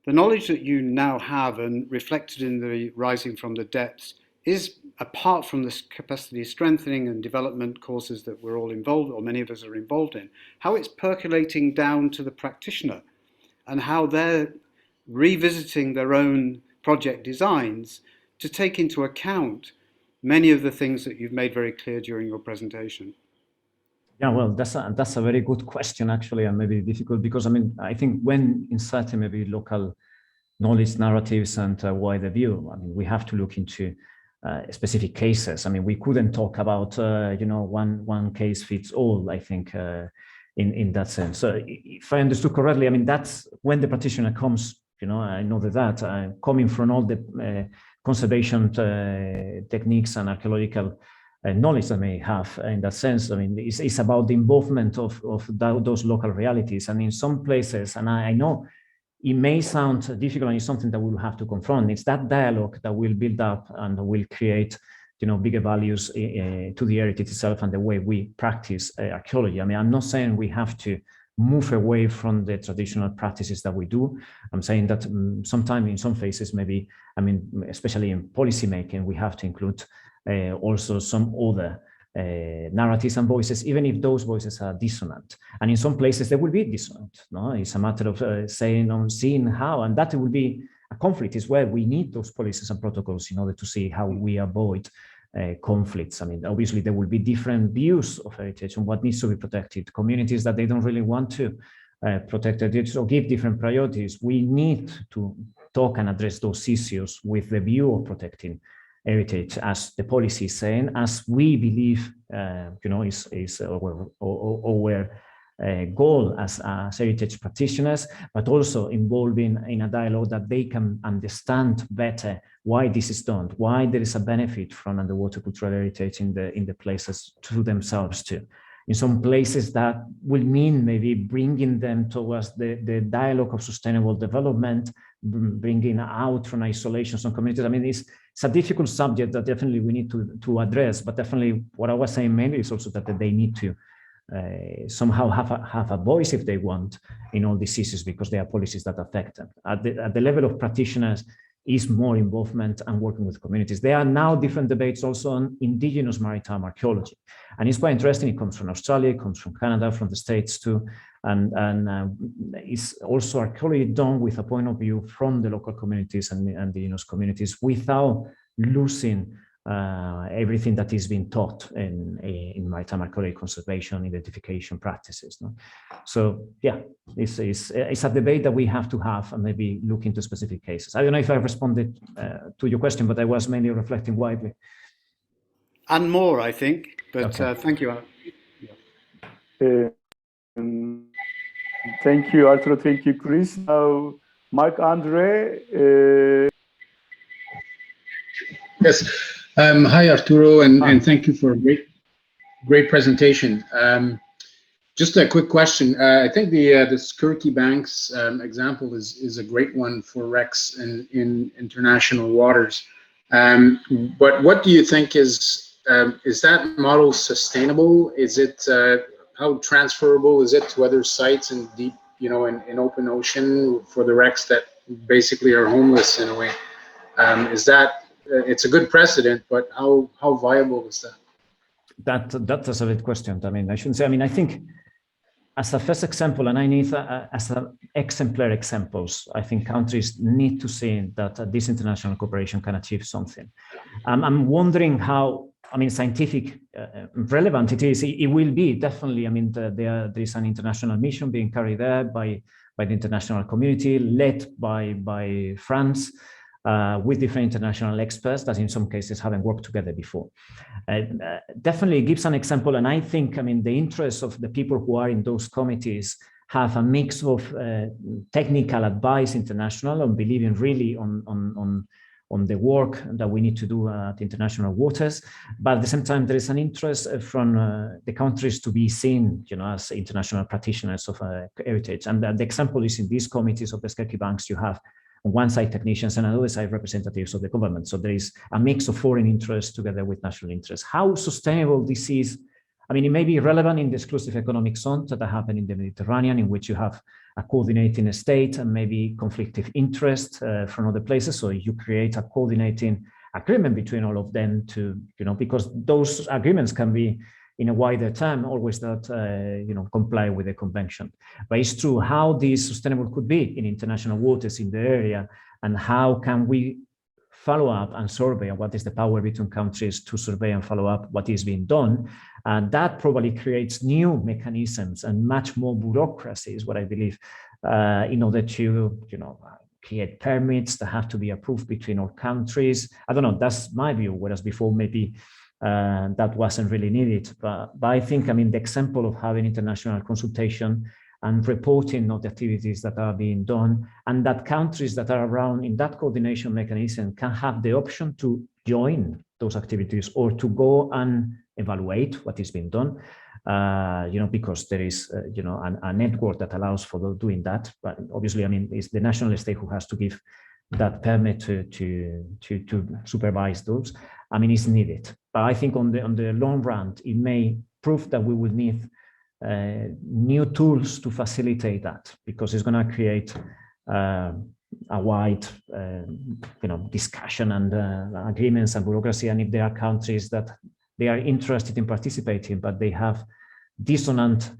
the knowledge that you now have and reflected in the Rising from the Depths is, apart from the capacity strengthening and development courses that we're all involved, or many of us are involved in, how it's percolating down to the practitioner and how they're revisiting their own project designs to take into account many of the things that you've made very clear during your presentation. Yeah, well, that's a very good question, actually, and maybe difficult, because I mean, I think when inserting maybe local knowledge narratives and a wider view, I mean, we have to look into specific cases. I mean, we couldn't talk about you know, one case fits all, I think, in that sense. So if I understood correctly, I mean, that's when the practitioner comes, you know, I know that coming from all the conservation techniques and archaeological knowledge that may have in that sense. I mean, it's about the involvement of those local realities. And in some places, and I know it may sound difficult and it's something that we'll have to confront, it's that dialogue that will build up and will create, you know, bigger values to the heritage itself and the way we practice archaeology. I mean, I'm not saying we have to move away from the traditional practices that we do. I'm saying that sometimes in some phases, maybe, I mean, especially in policy making, we have to include also some other narratives and voices, even if those voices are dissonant. And in some places they will be dissonant. No, it's a matter of seeing how, and that will be a conflict. Is where we need those policies and protocols in order to see how we avoid conflicts. I mean, obviously there will be different views of heritage and what needs to be protected. Communities that they don't really want to protect heritage or give different priorities. We need to talk and address those issues with the view of protecting heritage, as the policy is saying, as we believe, you know, is our goal as heritage practitioners, but also involving in a dialogue that they can understand better why this is done, why there is a benefit from underwater cultural heritage in the places to themselves too. In some places that will mean maybe bringing them towards the dialogue of sustainable development, bringing out from isolation some communities. I mean, it's a difficult subject that definitely we need to address, but definitely what I was saying mainly is also that they need to somehow have a voice if they want in all these issues, because there are policies that affect them. At the level of practitioners, is more involvement and working with communities. There are now different debates also on indigenous maritime archaeology. And it's quite interesting. It comes from Australia, it comes from Canada, from the States too. And it's also archaeology done with a point of view from the local communities and the indigenous communities without losing everything that is being taught in maritime archaeology conservation, identification practices. No? So yeah, it's a debate that we have to have and maybe look into specific cases. I don't know if I responded to your question, but I was mainly reflecting widely. And more, I think, but Okay. thank you, Alan. Thank you, Arturo. Thank you, Chris. Now, Marc-André. Yes. Hi, Arturo, and thank you for a great presentation. Just a quick question. I think the security banks example is a great one for wrecks in international waters. But what do you think is that model sustainable? Is it how transferable is it to other sites in deep, in open ocean for the wrecks that basically are homeless in a way? Is that it's a good precedent, but how viable is that? That's a good question. I mean, I shouldn't say. I mean, I think as a first example, and I need as exemplar examples, I think countries need to see that this international cooperation can achieve something. I'm wondering how. I mean, scientific relevant it is. It will be definitely. I mean, there is an international mission being carried there by the international community, led by France. With different international experts that in some cases haven't worked together before. Definitely gives an example, and I think, I mean, the interests of the people who are in those committees have a mix of technical advice, international, and believing really on the work that we need to do at international waters, but at the same time there is an interest from the countries to be seen, as international practitioners of heritage. And the example is in these committees of the Skerky Banks, you have on one side technicians and on the other side representatives of the government. So there is a mix of foreign interests together with national interests. How sustainable this is, I mean, it may be relevant in the exclusive economic zones that happen in the Mediterranean, in which you have a coordinating state and maybe conflictive interest from other places. So you create a coordinating agreement between all of them to, because those agreements can be in a wider term, always not, comply with the convention. But it's true how this sustainable could be in international waters in the area, and how can we follow up and survey, and what is the power between countries to survey and follow up what is being done. And that probably creates new mechanisms and much more bureaucracy is what I believe, in order to, create permits that have to be approved between all countries. I don't know, that's my view, whereas before maybe that wasn't really needed. But I think, I mean, the example of having international consultation and reporting of the activities that are being done, and that countries that are around in that coordination mechanism can have the option to join those activities or to go and evaluate what is being done, because there is, a network that allows for doing that. But obviously, I mean, it's the national state who has to give that permit to supervise those. I mean, it's needed. But I think on the long run, it may prove that we will need new tools to facilitate that, because it's going to create a wide, discussion and agreements and bureaucracy. And if there are countries that they are interested in participating, but they have dissonant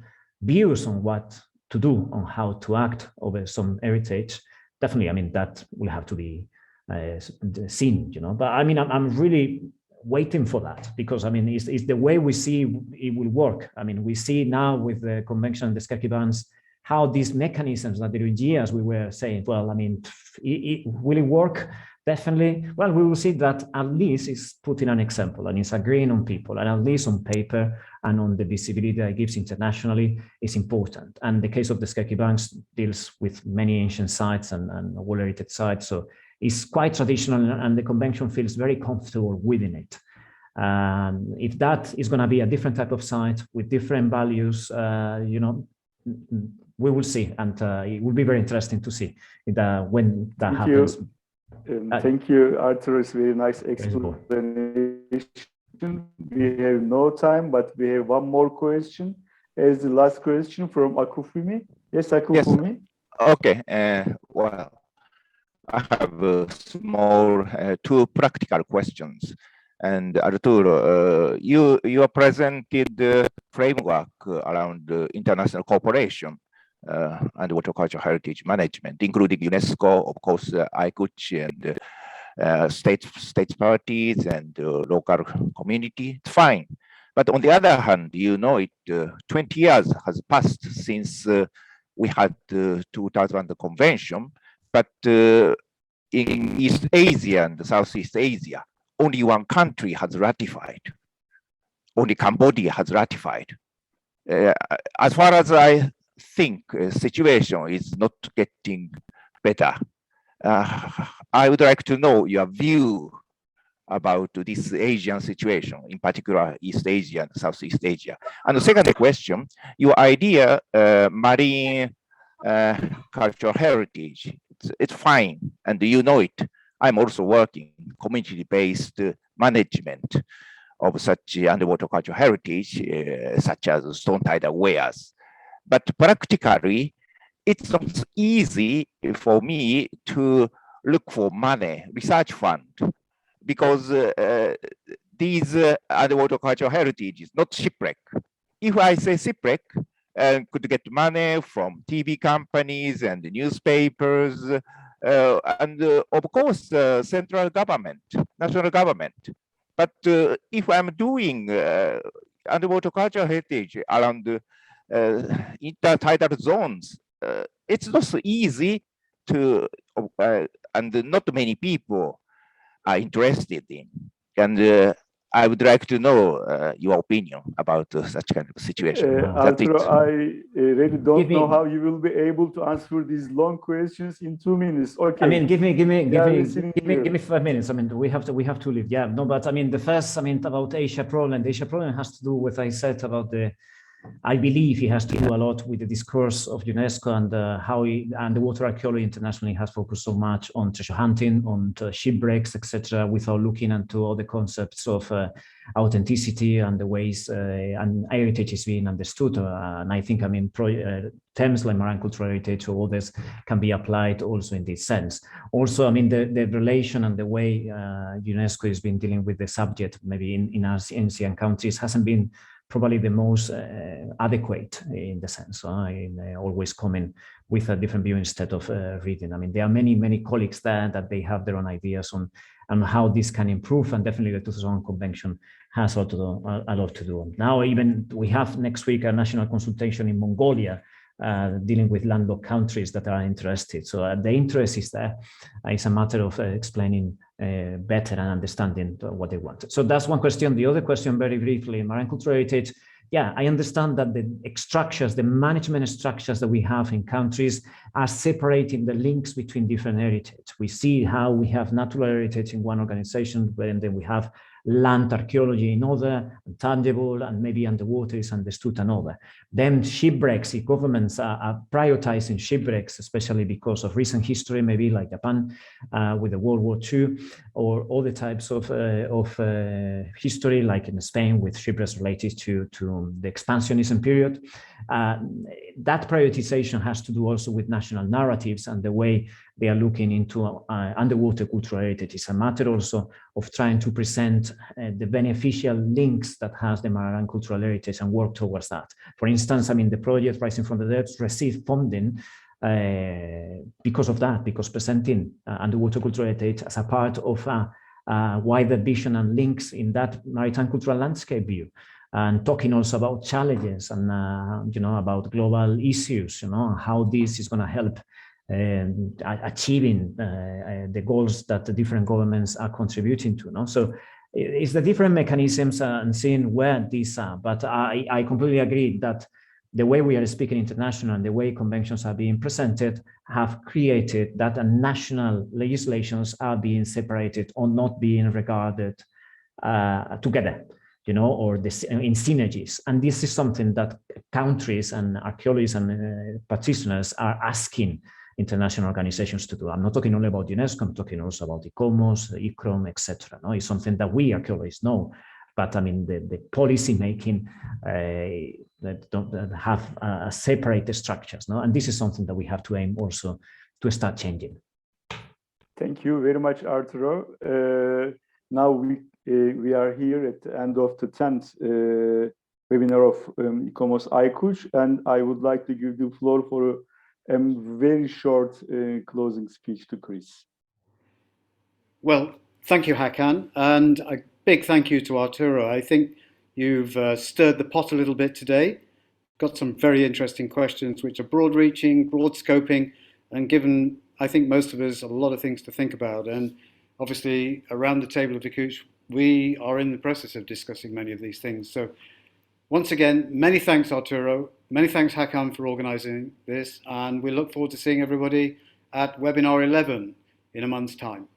views on what to do, on how to act over some heritage, definitely, I mean, that will have to be seen, But I mean, I'm really waiting for that, because I mean, it's the way we see it will work. I mean, we see now with the convention and the Skerky bands how these mechanisms that during years we were saying, well, I mean, will it work? Definitely. Well, we will see that at least it's putting an example and it's agreeing on people, and at least on paper and on the visibility that it gives internationally is important. And the case of the Skerky banks deals with many ancient sites and World Heritage sites. So it's quite traditional, and the convention feels very comfortable within it. If that is going to be a different type of site with different values, we will see, and it will be very interesting to see when that happens. Thank you, Arthur. It's very nice explanation. We have no time, but we have one more question as the last question from Akufumi. Yes, Akufumi. Yes. Okay. Well, I have small two practical questions. And Arturo, you presented the framework around international cooperation and cultural heritage management, including UNESCO, of course, ICOMOS and state parties and local community. It's fine. But on the other hand, 20 years has passed since we had 2000 convention, but in East Asia and Southeast Asia, only one country has ratified. Only Cambodia has ratified. As far as I think, situation is not getting better. I would like to know your view about this Asian situation, in particular East Asia and Southeast Asia. And the second question, your idea, marine cultural heritage, it's fine, and you know it. I'm also working community-based management of such underwater cultural heritage, such as stone tidal wares. But practically, it's not easy for me to look for money, research fund, because these underwater cultural heritage is not shipwreck. If I say shipwreck, could get money from TV companies and newspapers, and of course, central government, national government. But if I'm doing underwater cultural heritage around intertidal zones, it's not so easy to, and not many people are interested in. And I would like to know your opinion about such kind of situation. Arturo, I really don't know how you will be able to answer these long questions in 2 minutes. Okay. I mean, give me 5 minutes. I mean, we have to leave. Yeah, no, but I mean, the first, I mean, about Asia problem. The Asia problem has to do with, I said about the. I believe it has to do a lot with the discourse of UNESCO and how the water archaeology internationally has focused so much on treasure hunting, on shipwrecks, etc., without looking into all the concepts of authenticity and the ways and heritage is being understood. And I think, I mean, terms like marine cultural heritage or others can be applied also in this sense. Also, I mean, the relation and the way UNESCO has been dealing with the subject, maybe in our ASEAN countries, hasn't been probably the most adequate in the sense, always coming with a different view instead of reading. I mean, there are many colleagues there that they have their own ideas on how this can improve, and definitely the 2001 Convention has a lot to do. Now, even we have next week a national consultation in Mongolia dealing with landlocked countries that are interested. So the interest is there. It's a matter of explaining better and understanding what they want. So that's one question. The other question, very briefly, marine cultural heritage. Yeah, I understand that the structures, the management structures that we have in countries are separating the links between different heritage. We see how we have natural heritage in one organization, and then we have land archaeology in other, intangible, and maybe underwater is understood another. Then shipwrecks, if governments are prioritizing shipwrecks, especially because of recent history, maybe like Japan with the World War II, or other types of history, like in Spain with shipwrecks related to the expansionism period. That prioritization has to do also with national narratives and the way they are looking into underwater cultural heritage. It's a matter also of trying to present the beneficial links that has the marine cultural heritage and work towards that. For instance, I mean, the project Rising from the Dead received funding because of that, because presenting underwater cultural heritage as a part of a wider vision and links in that maritime cultural landscape view. And talking also about challenges and about global issues, how this is going to help achieving the goals that the different governments are contributing to. So it's the different mechanisms and seeing where these are. But I completely agree that the way we are speaking international and the way conventions are being presented have created that national legislations are being separated or not being regarded together. Or in synergies. And this is something that countries and archaeologists and practitioners are asking international organizations to do. I'm not talking only about UNESCO, I'm talking also about ICOMOS, ICROM, etc. It's something that we archaeologists know, but I mean, the policy making that don't have separate structures. And this is something that we have to aim also to start changing. Thank you very much, Arturo. Now we are here at the end of the 10th webinar of ICOMOS ICUCH, and I would like to give the floor for a very short closing speech to Chris. Well, thank you, Hakan, and a big thank you to Arturo. I think you've stirred the pot a little bit today. Got some very interesting questions which are broad-reaching, broad-scoping, and given, I think, most of us a lot of things to think about. And obviously, around the table of ICUCH, we are in the process of discussing many of these things. So once again, many thanks, Arturo. Many thanks, Hakan, for organising this. And we look forward to seeing everybody at webinar 11 in a month's time.